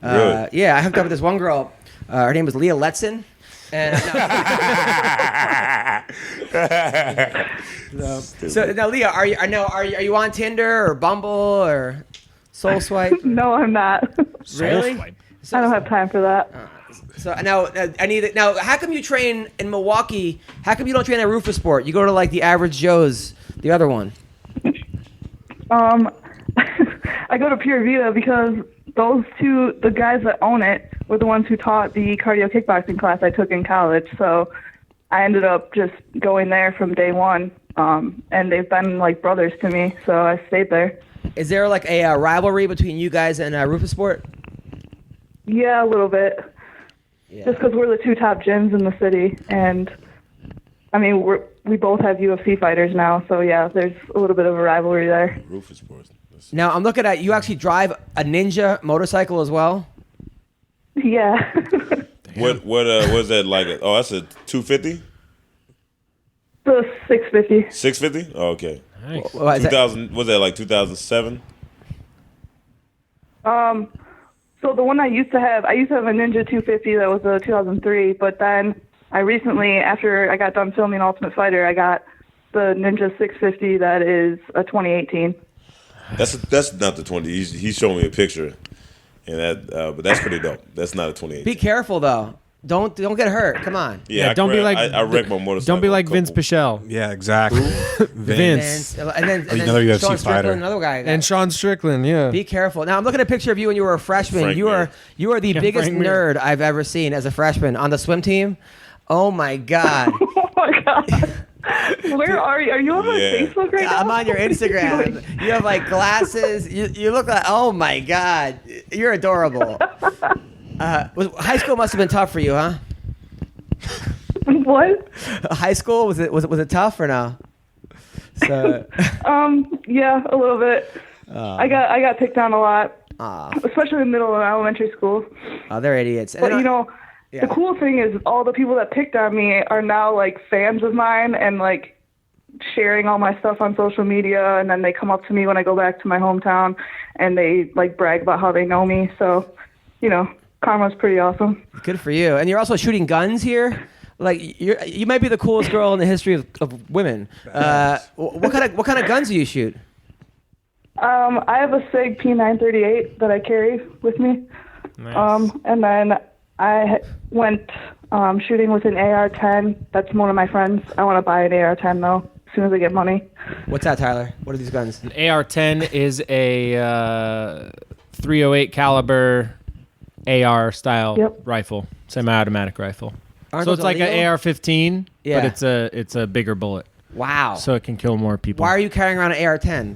Really? Yeah, I hooked up with this one girl. Her name was Leah Letson. And so now, Leah, are you on Tinder or Bumble or Soul Swipe? No, I'm not. Really? I don't have time for that. So now, how come you train in Milwaukee? How come you don't train at Rufus Sport? You go to like the Average Joe's, the other one. I go to Pure Vita because those two, the guys that own it, were the ones who taught the cardio kickboxing class I took in college. So I ended up just going there from day one, and they've been like brothers to me. So I stayed there. Is there like a rivalry between you guys and Rufus Sport? Yeah, a little bit. Yeah. Just because we're the two top gyms in the city, and I mean we both have UFC fighters now, so yeah, there's a little bit of a rivalry there. Rufus Sports. Now I'm looking at you actually drive a Ninja motorcycle as well. Yeah. What was that like? Oh, that's a 250? The 650. 650? Oh, okay. Nice. 2000 was that like 2007? So the one I used to have a Ninja 250 that was a 2003, but then I recently, after I got done filming Ultimate Fighter, I got the Ninja 650 that is a 2018. That's not the 20. He's showing me a picture, and but that's pretty dope. That's not a 2018. Be careful though. Don't get hurt. Come on. Yeah, don't be like I wrecked my motorcycle. Don't be like Vince Pichel. Yeah, exactly. Vince. And then Another UFC Sean fighter. Strickland, another guy. And Sean Strickland, yeah. Be careful. Now I'm looking at a picture of you when you were a freshman. Frank You are the biggest Frank Mir. nerd I've ever seen as a freshman on the swim team. Oh my god. Oh my god. Where are you? Are you on my Yeah. Facebook right now? I'm on your Instagram. You have like glasses. You look like, oh my god, you're adorable. High school must have been tough for you, huh? What? High school was it tough or no? So Yeah, a little bit. I got picked on a lot, especially in middle and elementary school. they're idiots. And But then you know, yeah. the cool thing is all the people that picked on me are now like fans of mine and like sharing all my stuff on social media, and then they come up to me when I go back to my hometown and they like brag about how they know me. So, you know, karma's pretty awesome. good for you. And you're also shooting guns here. Like you might be the coolest girl in the history of women. What kind of guns do you shoot? I have a SIG P938 that I carry with me. Nice. And then I went shooting with an AR-10. That's one of my friends. I want to buy an AR-10 though, as soon as I get money. What's that, Tyler? What are these guns? An AR-10 is a 308 caliber AR style Yep. rifle, semi-automatic rifle. Aren't So those it's like illegal? an AR-15, Yeah. but it's a bigger bullet, Wow. so it can kill more people. Why are you carrying around an AR-10?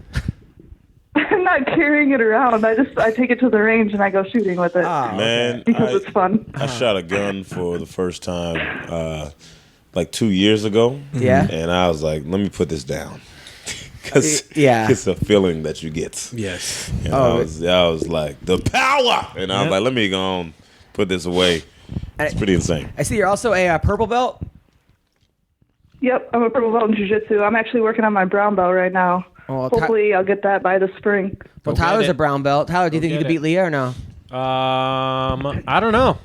I'm not carrying it around. I take it to the range and I go shooting with it Man, because it's fun. I shot a gun for the first time like 2 years ago. Yeah. And I was like, let me put this down. Because Yeah. it's a feeling that you get. Yes. And I was like, the power! And I was like, let me go on, put this away. It's pretty insane. I see you're also a purple belt. Yep, I'm a purple belt in jiu-jitsu. I'm actually working on my brown belt right now. Oh, Hopefully I'll get that by the spring. Well, Go get Tyler's it. a brown belt. Tyler, do you think you get could beat it. Leah or no? I don't know.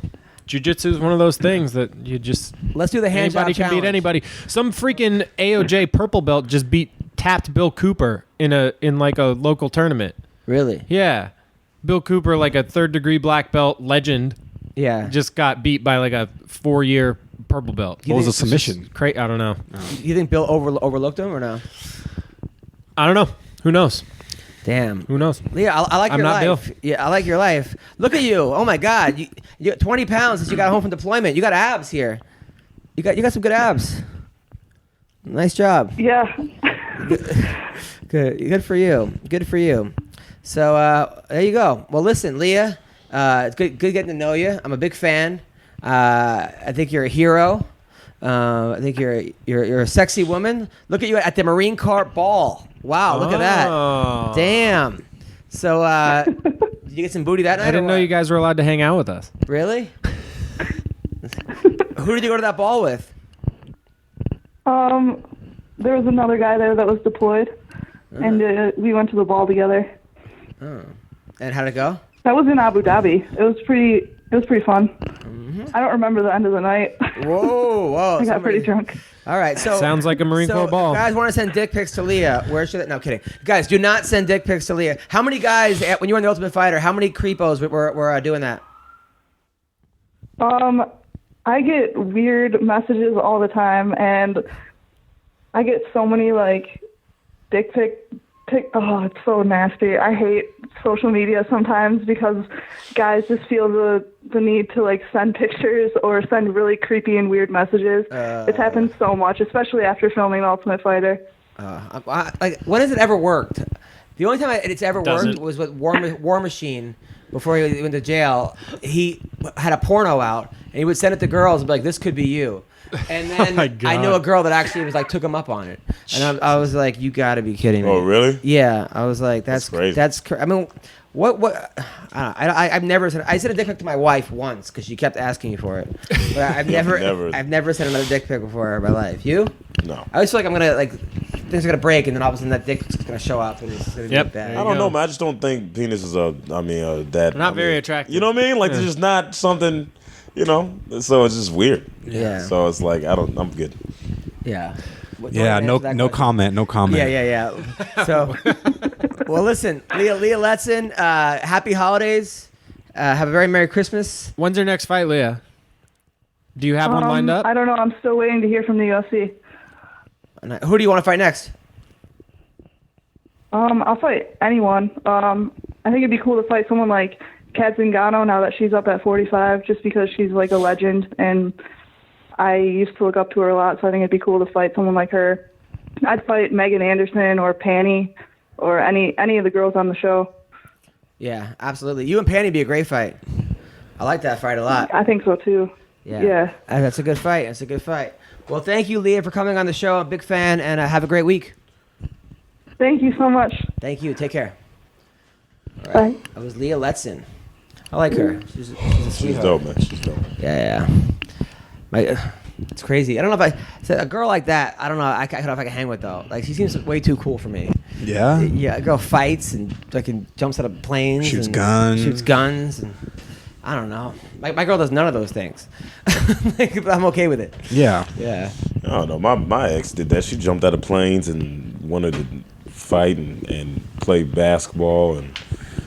Jiu-jitsu is one of those things that you just Let's do the hand anybody job can beat challenge. anybody. Some freaking AOJ purple belt just tapped Bill Cooper in like a local tournament. Really? Yeah, Bill Cooper, like a 3rd degree black belt legend, Yeah. just got beat by like a 4-year purple belt. What was the It's submission? I don't know. You think Bill overlooked him or no? I don't know. Who knows? Damn. Who knows? Leah, I like I'm your not life. Bill. Yeah, I like your life. Look at you. Oh my God. You got 20 pounds since you got home from deployment. You got abs here. You got some good abs. Nice job. Yeah. Good for you. Good for you. So there you go. Well, listen, Leah. It's good getting to know you. I'm a big fan. I think you're a hero. I think you're a sexy woman. Look at you at the Marine Corps ball. Wow, look at that. Oh. Damn. So did you get some booty that night? I didn't know you guys were allowed to hang out with us. Really? Who did you go to that ball with? There was another guy there that was deployed, and we went to the ball together. Oh. And how'd it go? That was in Abu Dhabi. It was pretty fun. I don't remember the end of the night. Whoa. I got pretty drunk. All right, so Sounds like a Marine Corps ball. If guys want to send dick pics to Leah, where should they? No, kidding. Guys, do not send dick pics to Leah. How many guys, when you were in the Ultimate Fighter, how many creepos were doing that? I get weird messages all the time, and I get so many like dick pic. Oh, it's so nasty. I hate social media sometimes because guys just feel the need to like send pictures or send really creepy and weird messages. It's happened so much, especially after filming The Ultimate Fighter. Like, when has it ever worked? The only time it's ever worked was with War Machine. Before he went to jail, he had a porno out, and he would send it to girls and be like, "This could be you." And then my God. I knew a girl that actually was like took him up on it, and I was like, "You got to be kidding me!" Oh, really? Yeah, I was like, "That's crazy." I mean, what? I've never sent. I sent a dick pic to my wife once because she kept asking me for it, but I've never sent another dick pic before in my life. You? No. I always feel like I'm gonna like things are gonna break, and then all of a sudden that dick's gonna show up, and it's gonna be like that. I don't know, man. I just don't think penises are. That Not very attractive. You know what I mean? Like they're just not something. You know, so it's just weird. Yeah. So it's like I'm good. Yeah. Yeah, no comment. Yeah. So, well, listen, Leah Letson, happy holidays. Have a very Merry Christmas. When's your next fight, Leah? Do you have one lined up? I don't know. I'm still waiting to hear from the UFC. Who do you want to fight next? I'll fight anyone. I think it'd be cool to fight someone like Kat Zingano now that she's up at 45, just because she's like a legend, and I used to look up to her a lot, so I think it'd be cool to fight someone like her. I'd fight Megan Anderson or Panny or any of the girls on the show. Yeah, absolutely. You and Panny would be a great fight. I like that fight a lot. I think so too. Yeah. That's a good fight. Well, thank you, Leah, for coming on the show. I'm a big fan, and have a great week. Thank you so much. Thank you. Take care. Bye. That was Leah Letson. I like her. She's a sweetheart. She's dope, man. She's dope. Yeah. It's crazy. I don't know if a girl like that. I don't know. I don't know if I can hang with though. Like she seems way too cool for me. Yeah. Yeah. A girl fights and fucking jumps out of planes. Shoots and guns. Shoots guns and I don't know. My girl does none of those things. But I'm okay with it. Yeah. Yeah. I don't know. My ex did that. She jumped out of planes and wanted to fight and play basketball and.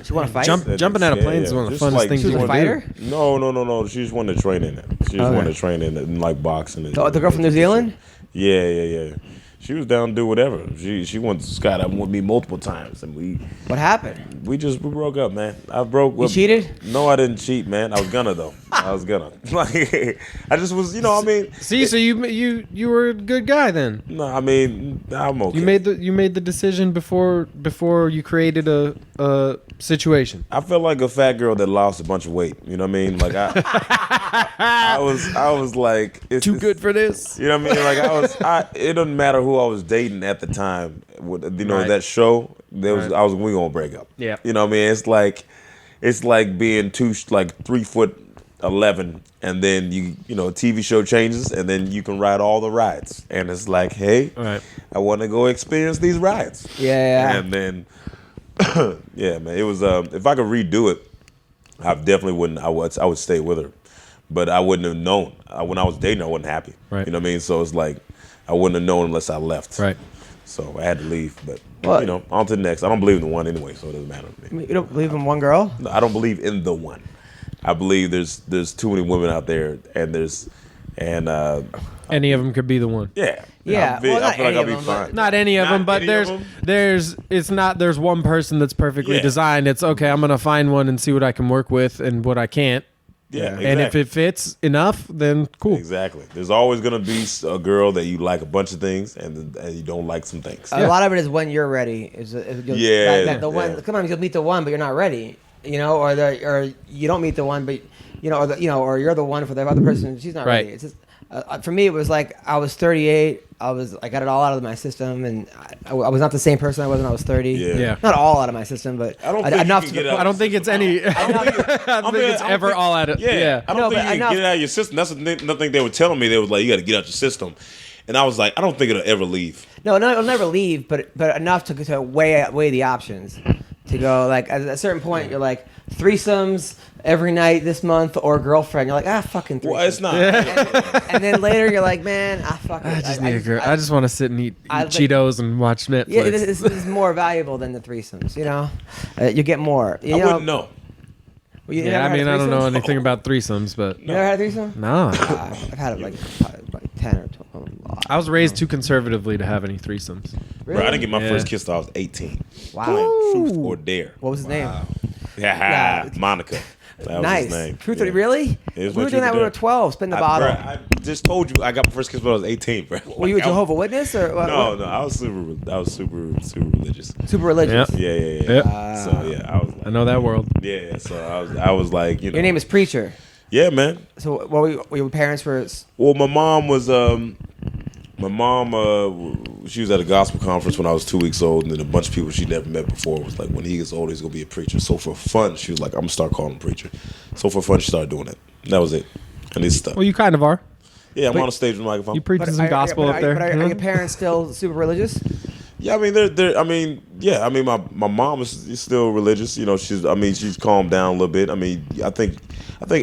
She want to fight? Jumping out of planes is one of the funnest things you want to do. She was a fighter? No. She just wanted to train in it. She just wanted to train in it and like boxing. The girl from New Zealand? Yeah. She was down to do whatever. She went to skydiving with me multiple times, and we. What happened? We broke up, man. I broke. You cheated? No, I didn't cheat, man. I was gonna though. Like, I just was, I mean. See, so you were a good guy then. No, I mean, I'm okay. You made the decision before you created a situation. I felt like a fat girl that lost a bunch of weight. You know what I mean? Like I was like it's good for this. You know what I mean? Like it doesn't matter who I was dating at the time. Right. That show. We gonna break up. Yeah. You know what I mean? It's like being 3'11", and then TV show changes, and then you can ride all the rides, and it's like, hey, I want to go experience these rides. Yeah. And then, yeah, man, it was. If I could redo it, I definitely wouldn't. I would stay with her, but I wouldn't have known. When I was dating, I wasn't happy. Right. You know what I mean? So it's like I wouldn't have known unless I left. Right. So I had to leave, but Well, on to the next. I don't believe in the one anyway, so it doesn't matter to me. You don't believe in one girl? No, I don't believe in the one. I believe there's too many women out there, and any of them could be the one. yeah. Yeah, I feel not like any I'll of be them, fine. Not any of them, but any of there's one person that's perfectly Yeah. designed. It's okay. I'm gonna find one and see what I can work with and what I can't. Yeah, exactly. And if it fits enough, then cool. Exactly. There's always gonna be a girl that you like a bunch of things, and you don't like some things. A lot of it is when you're ready. Yeah. The one. Yeah. Sometimes you'll meet the one, but you're not ready. Or you don't meet the one, but or you're the one for the other person. She's not ready. It's just, for me, it was like I was 38. I got it all out of my system, and I was not the same person I was when I was 30. Yeah. Not all out of my system, but I don't think enough you to can the get point. I don't think it's any. I don't think it's ever all out of. Yeah. I don't No, think but you can enough- get it out of your system. That's the thing they were telling me. They was like, you got to get out your system, and I was like, I don't think it'll ever leave. No, it'll never leave, but enough to weigh the options. To go like at a certain point, you're like threesomes every night this month or girlfriend. You're like fucking threesomes. Well, it's not. And then later you're like, man, fuck it. I just need a girl. I just want to sit and eat Cheetos and watch Netflix. Yeah, this is more valuable than the threesomes. You get more. I wouldn't know. Well, you Yeah, never I had mean, a I don't know threesome? anything about threesomes, but You never had a threesome? no. I've had it like 10 or 12. I was raised too conservatively to have any threesomes. Bro, I didn't get my Yeah. first kiss till I was 18. Wow. Playing Truth or Dare. What was his name? Yeah, Monica. That was Nice. his name. Truth Yeah. or really? It was We my were doing Truth or that when we were Dare. 12, spin the bottle. Bro, I just told you I got my first kiss when I was 18, bro. Were you a Like, Jehovah's Witness or what? No, I was super religious. Super religious. Yeah. Yep. So yeah, I was I like, know that world. yeah. So I was like, Your name is Preacher. yeah, man. So what were your parents were? Well, my mom was she was at a gospel conference when I was 2 weeks old, and then a bunch of people she never met before was like, when he gets older, he's gonna be a preacher. So for fun, she was like, I'm gonna start calling him preacher. So for fun, she started doing it. That was it. And it's stuff. Well, you kind of are. Yeah, I'm on the stage with the microphone. You preaching some gospel up there. Are your parents still super religious? Yeah, I mean, my mom is still religious. You know, she's calmed down a little bit. I mean, I think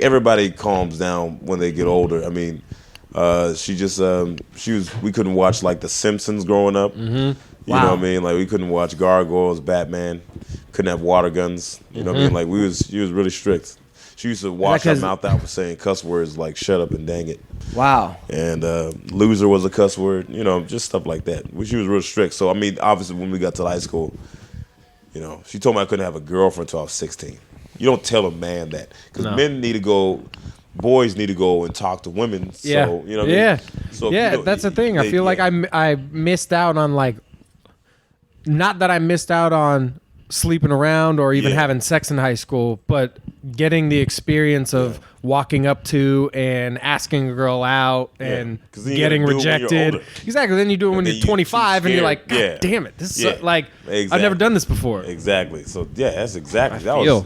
everybody calms down when they get older. I mean, we couldn't watch like The Simpsons growing up. Mm-hmm. You know what I mean? Like we couldn't watch Gargoyles, Batman, couldn't have water guns. You know what I mean? Like she was really strict. She used to wash her mouth out for saying cuss words like "shut up" and "dang it." Wow. And "loser" was a cuss word. You know, just stuff like that. She was real strict. So I mean, obviously, when we got to high school, you know, she told me I couldn't have a girlfriend until I was 16. You don't tell a man that because men need to go. Boys need to go and talk to women. So, Yeah. you know what yeah. I mean? So, yeah, you know, that's the thing. I feel like I missed out on like, not that I missed out on sleeping around or even having sex in high school, but getting the experience of walking up to and asking a girl out and getting rejected. Exactly. Then you do it when you're 25 and you're like, God damn it. This is like, I've never done this before. Exactly. So, yeah, that's exactly. I That feel.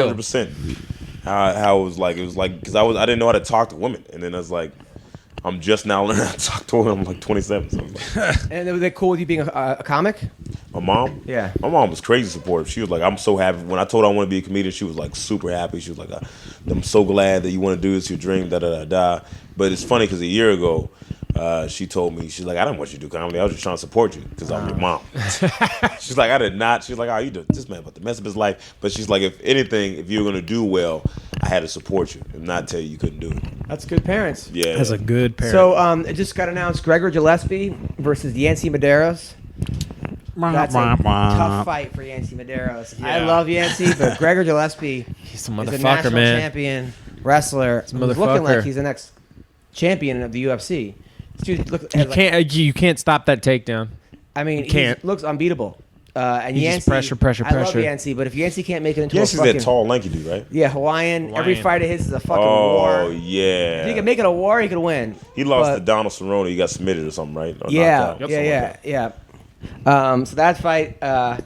was like 100%. How it was like because I didn't know how to talk to women, and then I was like, I'm just now learning how to talk to women. I'm like 27. So And were they cool with you being a comic? My mom? Yeah. My mom was crazy supportive. She was like, I'm so happy. When I told her I want to be a comedian, she was like super happy. She was like, I'm so glad that you want to do this, your dream, da-da-da-da. But it's funny because a year ago, she told me, she's like, I didn't want you to do comedy. I was just trying to support you because I'm your mom. She's like, I did not. She's like, oh, you do this man about to mess up his life. But she's like, if anything, if you were going to do well, I had to support you and not tell you couldn't do it. That's good parents. Yeah. That's a good parent. So it just got announced Gregor Gillespie versus Yancy Medeiros. That's a tough fight for Yancy Medeiros. Yeah. I love Yancy, but Gregor Gillespie He's a is a motherfucker, national man. champion wrestler. He's looking motherfucker. like he's the next champion of the UFC. This dude You can't stop that takedown. I mean, can't. he looks unbeatable. And He Yancy, just pressure. I love Yancy, but if Yancy can't make it into Yes, a he's fucking that tall, lanky dude, right? yeah, Hawaiian. Every fight of his is a fucking Oh, war. yeah. If he can make it a war, he could win. He lost But- to Donald Cerrone. He got submitted or something, right? Or Yeah, knocked out. Something like that.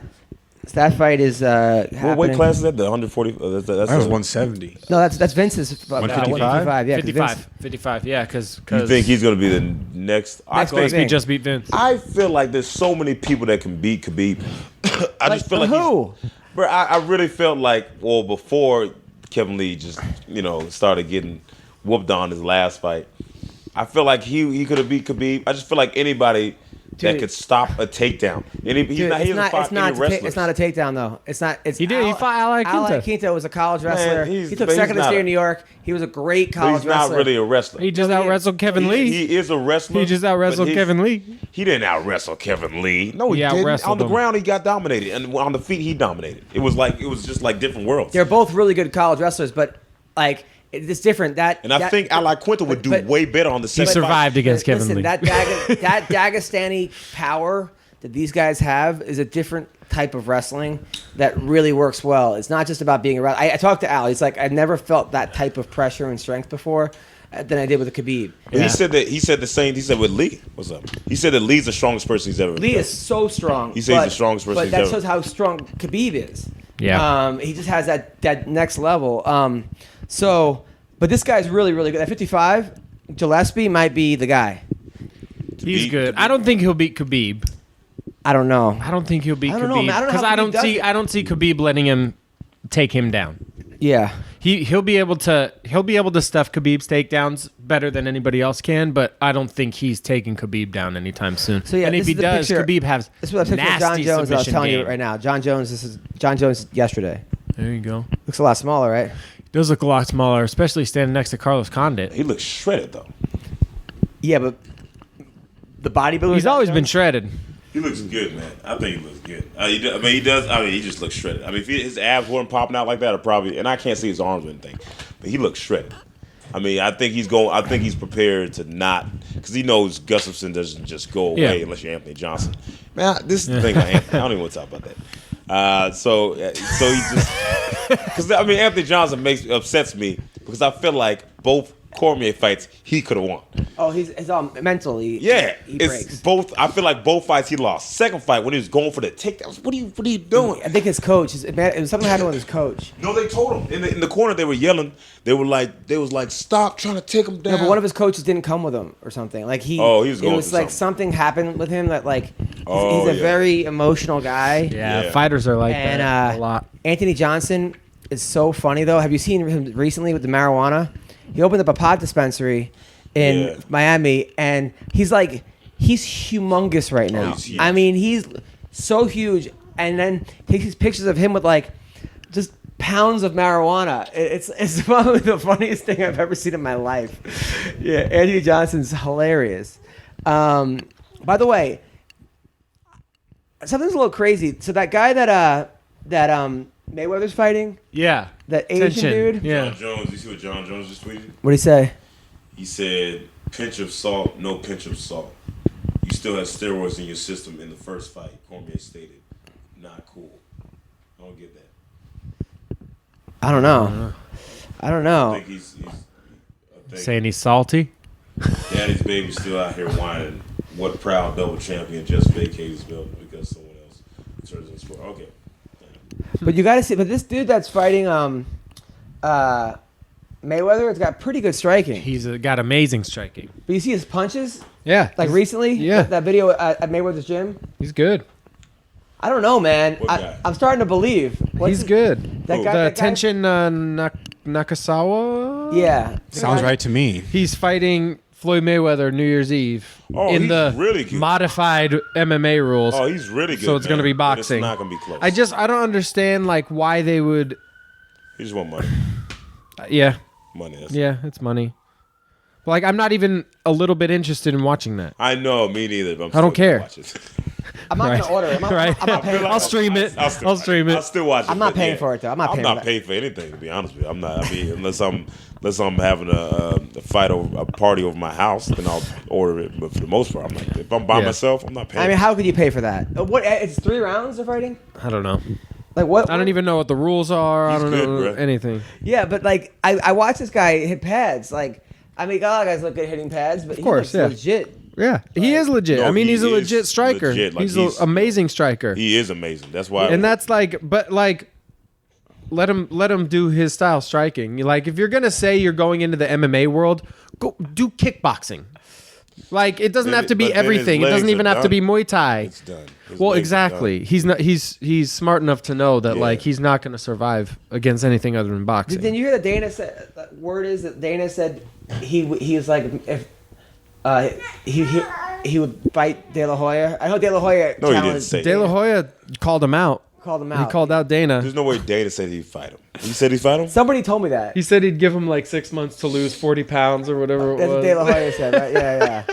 So that fight is happening. What weight class is that? The 140? That's That was 170. No, that's Vince's 155? 155. Yeah, 'cause 55. 55, yeah, because You think he's going to be the next? Next big Gillespie thing. just beat Vince. I feel like there's so many people that can beat Khabib. I just feel like who? Bro, I really felt like, well, before Kevin Lee just, started getting whooped on his last fight, I feel like he could have beat Khabib. I just feel like anybody that Dude. could stop a takedown. It's not a takedown though. It's not. It's He did. He fought Ally Quinto. Ally Quinto was a college wrestler. he's- He took but he's second in the not state a- of New York. He was a great But college he's not wrestler. really a wrestler. He just out-wrestled Kevin Lee. He is a wrestler. He just but out-wrestled Kevin Lee. He didn't out-wrestle Kevin Lee. No, he He didn't. out-wrestled On the him. ground, he got dominated. And on the feet, he dominated. It was just like different worlds. They're both really good college wrestlers, but like it's different. I think Ally Quinto would do way better on the He second survived against Kevin Listen, Lee. that Dagestani power that these guys have is a different type of wrestling that really works well. It's not just about being a wrestler. I talked to Al. He's like, I've never felt that type of pressure and strength before than I did with the Khabib. But he said the same. He said with Lee. What's up? He said that Lee's the strongest person he's ever. Lee is so strong. He says he's the strongest person But he's that ever. shows how strong Khabib is. Yeah. He just has that next level. But this guy's really, really good. At 55, Gillespie might be the guy. He's good. I don't think he'll beat Khabib. I don't know. I don't think he'll beat I don't know, Khabib man. I don't know because how I Khabib don't does see it. I don't see Khabib letting him take him down. Yeah. He'll be able to stuff Khabib's takedowns better than anybody else can, but I don't think he's taking Khabib down anytime soon. So yeah, and if this he is the does, picture- Khabib has This is what I picture of John nasty Jones. I was submission telling you game. right now. John Jones. This is John Jones yesterday. There you go. Looks a lot smaller, right? Does look a lot smaller, especially standing next to Carlos Condit. He looks shredded though. Yeah, but the bodybuilder. He's always been shredded. He looks good, man. I think he looks good. He does. He just looks shredded. I mean, if his abs weren't popping out like that, or probably, and I can't see his arms or anything, but he looks shredded. I mean, I think he's prepared to not, because he knows Gustafsson doesn't just go away unless you're Anthony Johnson. Man, this is the thing about Anthony. I don't even want to talk about that. So he just, because I mean, Anthony Johnson upsets me because I feel like both Cormier fights, he could have won. Oh, he's all mentally. Yeah, he it's breaks. both. I feel like both fights he lost. Second fight when he was going for the takedowns, what are you doing? I think his coach. Something happened with his coach. No, they told him in the corner. They were yelling. They was like, stop trying to take him down. No, but one of his coaches didn't come with him or something. Like he. Oh, he was going It was through like something. something happened with him that like he's Oh, a yeah. very emotional guy. Yeah, fighters are like And that a lot. Anthony Johnson is so funny though. Have you seen him recently with the marijuana? He opened up a pot dispensary in Miami, and he's humongous right now. he's huge. I mean, he's so huge, and then takes these pictures of him with like just pounds of marijuana. It's probably the funniest thing I've ever seen in my life. Yeah, Anthony Johnson's hilarious. By the way, something's a little crazy. So that guy that Mayweather's fighting, Yeah. that Asian Tension. dude. Yeah. John Jones, you see what John Jones just tweeted? What'd he say? He said, pinch of salt, no pinch of salt. You still have steroids in your system in the first fight, Cormier stated. Not cool. I don't get that. I don't know. I don't know. I think he's I think Saying he's salty. Daddy's baby's still out here whining. What proud double champion just vacated his belt because someone else turns in sport. Okay. But you got to see. But this dude that's fighting Mayweather, it's got pretty good striking. He's got amazing striking. But you see his punches, Yeah. like recently. Yeah. That video at Mayweather's gym. He's good. I don't know, man. What guy? I'm starting to believe. He's good. That Who? guy. The that guy- Tenshin Nakasawa? Yeah. Sounds right to me. He's fighting Floyd Mayweather New Year's Eve Oh, in he's the really good. modified MMA rules. Oh, he's really good. So it's man. gonna be But it's boxing. not going to be close. I don't understand like why they would. He just want money. Yeah, Money. That's yeah, it's money. But, like I'm not even a little bit interested in watching that. I know, me neither. But I don't care. Watch it. I'm not Right. gonna order it. Right. I'm not paying. I'll stream it. I'll stream I'll it. still watch it. I'm not but paying for it, though. I'm not paying for that. paying for anything, to be honest with you. I'm not. I mean, unless I'm having a fight over a party over my house, then I'll order it. But for the most part, I'm like, if I'm by Yeah. myself, I'm not paying. I mean, how could you pay for that? What? It's 3 rounds they're fighting. I don't know. Like what? I don't even know what the rules are. He's I don't good, know bro. anything. Yeah, but like I watched this guy hit pads. Like I mean, a lot of guys look good hitting pads, but course, he looks legit. Yeah, he is legit. No, I mean, he he's a is legit striker. legit. Like, he's an amazing striker. He is amazing. That's why. And that's like, but like, let him do his style striking. Like, if you're gonna say you're going into the MMA world, go do kickboxing. Like, it doesn't Then have to be but then his everything. It legs doesn't even are have to be done. Muay Thai. It's done. His Well, legs are exactly. done. He's not. He's smart enough to know that Yeah. like he's not gonna survive against anything other than boxing. Did you hear that Dana said? The word is that Dana said he was like if he would fight De La Hoya. I know De La Hoya No, he didn't challenged say De La Hoya called him out. called him He out. called out Dana. There's no way Dana said he'd fight him. He said he'd fight him. Somebody told me that. He said he'd give him like 6 months to lose 40 pounds or whatever it That's what was. De La Hoya said, right? Yeah.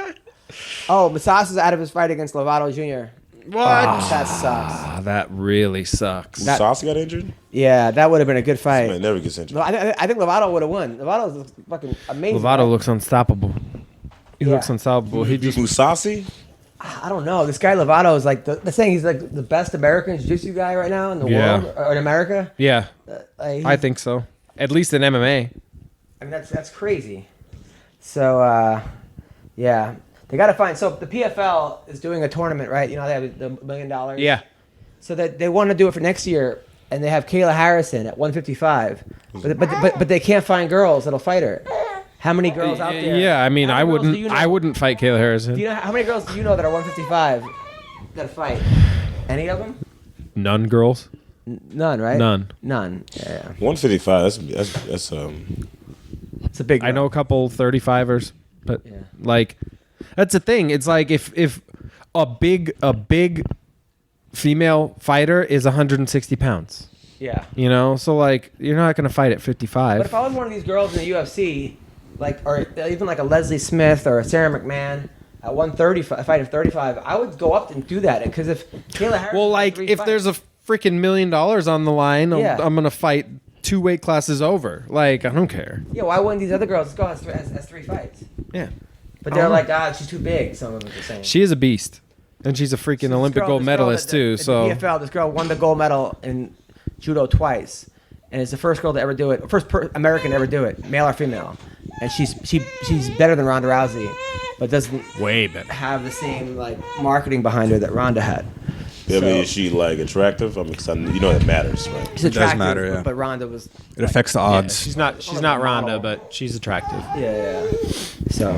Oh, Masasa's out of his fight against Lovato Jr. What? That sucks. Ah, that really sucks. That- Saucy got injured. Yeah, that would have been a good fight. Man, never gets injured. No, I think Lovato would have won. Lovato's fucking amazing. Lovato looks unstoppable. He Yeah. looks unstoppable. He just Musasi. I don't know. This guy Lovato is like the saying he's like the best American jiu-jitsu guy right now in the Yeah. world or in America. yeah, Like, I think so. At least in MMA. I mean that's crazy. So yeah, they got to find. So the PFL is doing a tournament, right? You know they have the $1 million. Yeah. So that they want to do it for next year, and they have Kayla Harrison at 155, but they can't find girls that'll fight her. How many girls out there? Yeah, I mean, How I many girls wouldn't. do you know? I wouldn't fight Kayla Harrison. Do you know how many girls do you know that are 155 that fight? Any of them? None girls. None, right? None. Yeah. 155. That's It's a big. I know a couple 35ers, but Yeah. like, that's the thing. It's like if a big female fighter is 160 pounds. Yeah. You know, so like you're not gonna fight at 55. But if I was one of these girls in the UFC, like, or even like a Leslie Smith or a Sarah McMahon at 135, fight at 35, I would go up and do that because if Kayla Harrison. Well, like if there's a freaking $1 million on the line, Yeah. I'm gonna fight 2 weight classes over. Like I don't care. yeah, why wouldn't these other girls go as 3 fights? Yeah, But they're like, she's too big. Some of them are saying. she is a beast, and she's a freaking This Olympic girl- gold this girl medalist that- too. at So the PFL, this girl won the gold medal in judo twice, and it's the first girl to ever do it, first American to ever do it, male or female. and she's better than Ronda Rousey, but doesn't Way better. have the same like marketing behind her that Ronda had. Yeah, I mean, is she like attractive? I mean, 'cause you know that matters, right? She's attractive, matter, yeah. but Ronda was. It affects the odds. She's not Ronda, but she's attractive. Yeah. So,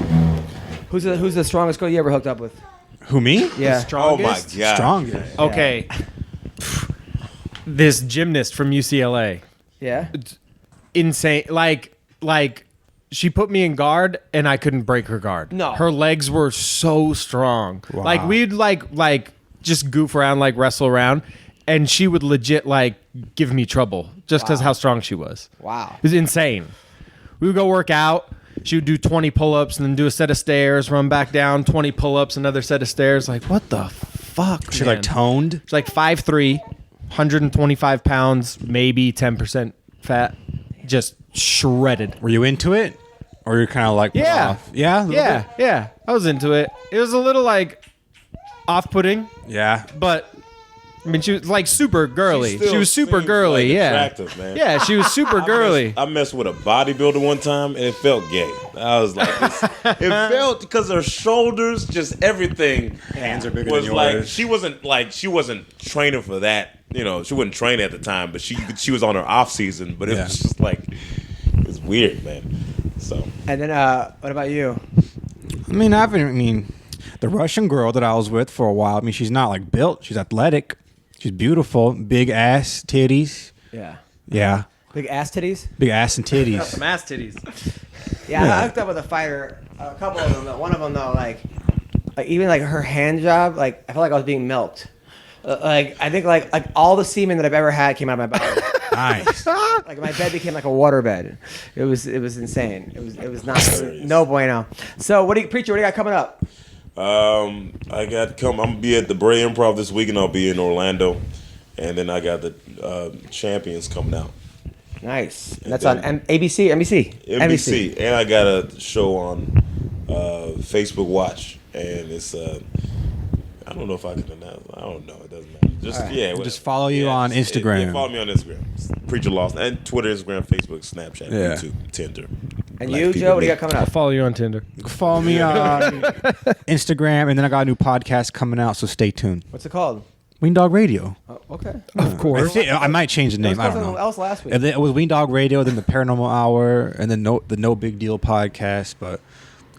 who's the strongest girl you ever hooked up with? Who, me? Yeah. Oh my god. Strongest. Okay. This gymnast from UCLA. Yeah. Insane. Like she put me in guard and I couldn't break her guard. No. Her legs were so strong. Wow. Like we'd like just goof around, like wrestle around, and she would legit like give me trouble just because how strong she was. Wow. It was insane. We would go work out. She would do 20 pull-ups and then do a set of stairs, run back down, 20 pull-ups, another set of stairs. Like, what the fuck, She man? like toned. She's like 5'3", 125 pounds, maybe 10% fat. Just shredded. Were you into it? Or you're kind of like, put Yeah. off? Yeah? a little bit? Yeah. I was into it. It was a little like off-putting, Yeah. but I mean, she was like super girly. Still She was super seems, girly, like, yeah. attractive, man. Yeah, she was super girly. I messed with a bodybuilder one time and it felt gay. I was like, it felt because her shoulders, just everything. Hands are bigger was than like yours. she wasn't training for that. You know, she wasn't training at the time, but she was on her off season. But it Yeah. was just like it's weird, man. So And then, what about you? The Russian girl that I was with for a while, she's not like built. She's athletic. She's beautiful. Big ass, titties. Yeah. Yeah. Big ass titties. Big ass and titties. Some ass titties. Yeah, I hooked up with a fighter. A couple of them. One of them though, like even like her hand job, like I felt like I was being milked. Like I think like all the semen that I've ever had came out of my body. Nice. Like my bed became like a water bed. It was insane. It was not no bueno. So Preacher, what do you got coming up? I'm gonna be at the Bray Improv this week, and I'll be in Orlando, and then I got the Champions coming out. Nice. And And that's then- on NBC. NBC, and I got a show on Facebook Watch, and it's I don't know if I can announce. I don't know. It doesn't matter. Just All right. whatever. Just follow you on Instagram. Yeah, follow me on Instagram. Preacher Lawson, and Twitter, Instagram, Facebook, Snapchat, Yeah. YouTube, Tinder. And Black you, people Joe, what do you make- got coming I'll up? follow you on Tinder. Follow me on Instagram, and then I got a new podcast coming out, so stay tuned. What's it called? Wing Dog Radio. Oh, okay. Of course. I might change the name. I don't Something know. else last week. It was Wing Dog Radio, then the Paranormal Hour, and then the No Big Deal podcast. But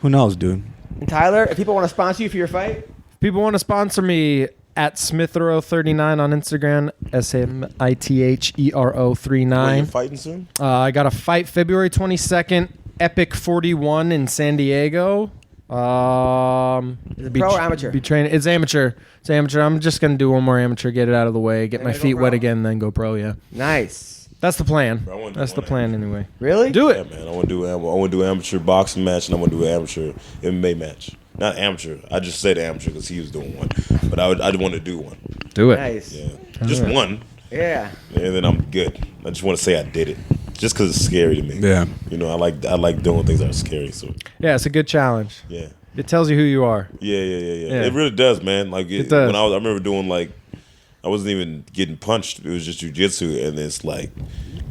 who knows, dude? And Tyler, if people want to sponsor you for your fight, People want to sponsor me at Smithero39 on Instagram, Well, you're SMITHERO39. fighting soon? I got a fight February 22nd, Epic 41 in San Diego. Is it pro or amateur? Be training. It's amateur. It's amateur. I'm just gonna do one more amateur, get it out of the way, get Then my go feet pro? wet again, then go pro. Yeah, nice. that's the plan. Bro, I wanna do That's the one plan anyway. Really? Do Yeah, it. man. I want to do an amateur boxing match, and I want to do an amateur MMA match. Not amateur. I just said amateur because he was doing one, but I'd want to do one. Do it. Nice. Yeah, just one, Yeah. and then I'm good. I just want to say I did it, just because it's scary to me. Yeah. You know, I like doing things that are scary. So Yeah, it's a good challenge. yeah. It tells you who you are. Yeah. Yeah. It really does, man. Like It does. When I remember doing I wasn't even getting punched. It was just jujitsu, and it's like,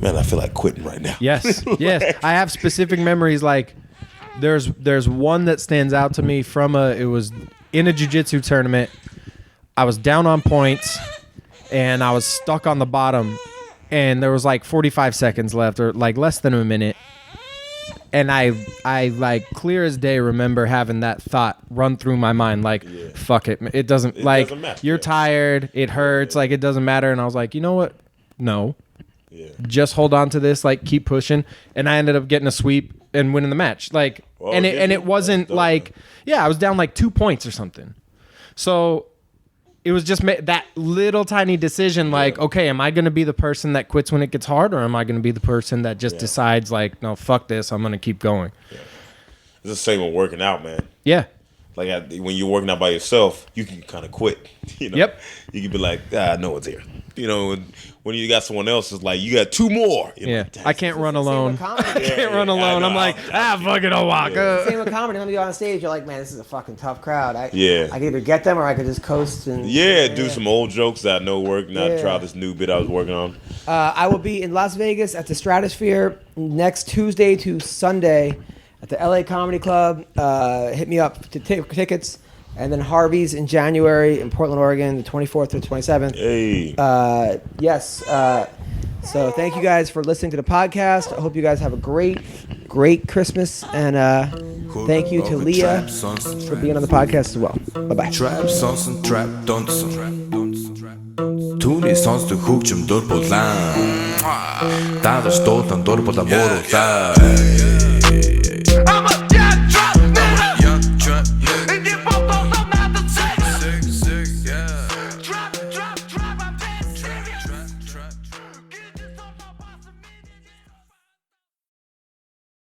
man, I feel like quitting right now. Yes, yes. I have specific memories. Like there's one that stands out to me from it was in a jiu-jitsu tournament. I was down on points and I was stuck on the bottom, and there was like 45 seconds left, or like less than a minute. And I like clear as day remember having that thought run through my mind, like, fuck it. It doesn't doesn't matter. you're Yeah. tired. It hurts. Like, it doesn't matter. And I was like, you know what? No, Yeah. just hold on to this, like keep pushing. And I ended up getting a sweep and winning the match. Like, Well, and did you? it wasn't That's dope, like, yeah, I was down like 2 points or something. So it was just that little tiny decision, like, okay, am I going to be the person that quits when it gets hard, or am I going to be the person that just decides, like, no, fuck this, I'm going to keep going? It's the same with working out, man. Yeah. Like when you're working out by yourself, you can kind of quit. You know? Yep. You can be like, no one's here. You know, when you got someone else, it's like you got 2 more. You're Yeah. like, "Damn." I can't run alone. Same with comedy. I can't run I alone. know. I'm like, fuck it, I'll walk. Same with comedy. Let me go on stage. You're like, man, this is a fucking tough crowd. I could either get them or I could just coast and do some old jokes that I know work, not Yeah. try this new bit I was working on. I will be in Las Vegas at the Stratosphere next Tuesday to Sunday. at the LA Comedy Club. Hit me up to tickets. And then Harvey's in January in Portland, Oregon, the 24th to the 27th. Hey. Yes. So thank you guys for listening to the podcast. I hope you guys have a great Christmas. And thank you to Leah for being on the podcast as well. Bye-bye. Trap sons and trap dancer. Түүний сонсдог хөгжим дур булаан. Даадar стуулан дур булаа мууруулаа.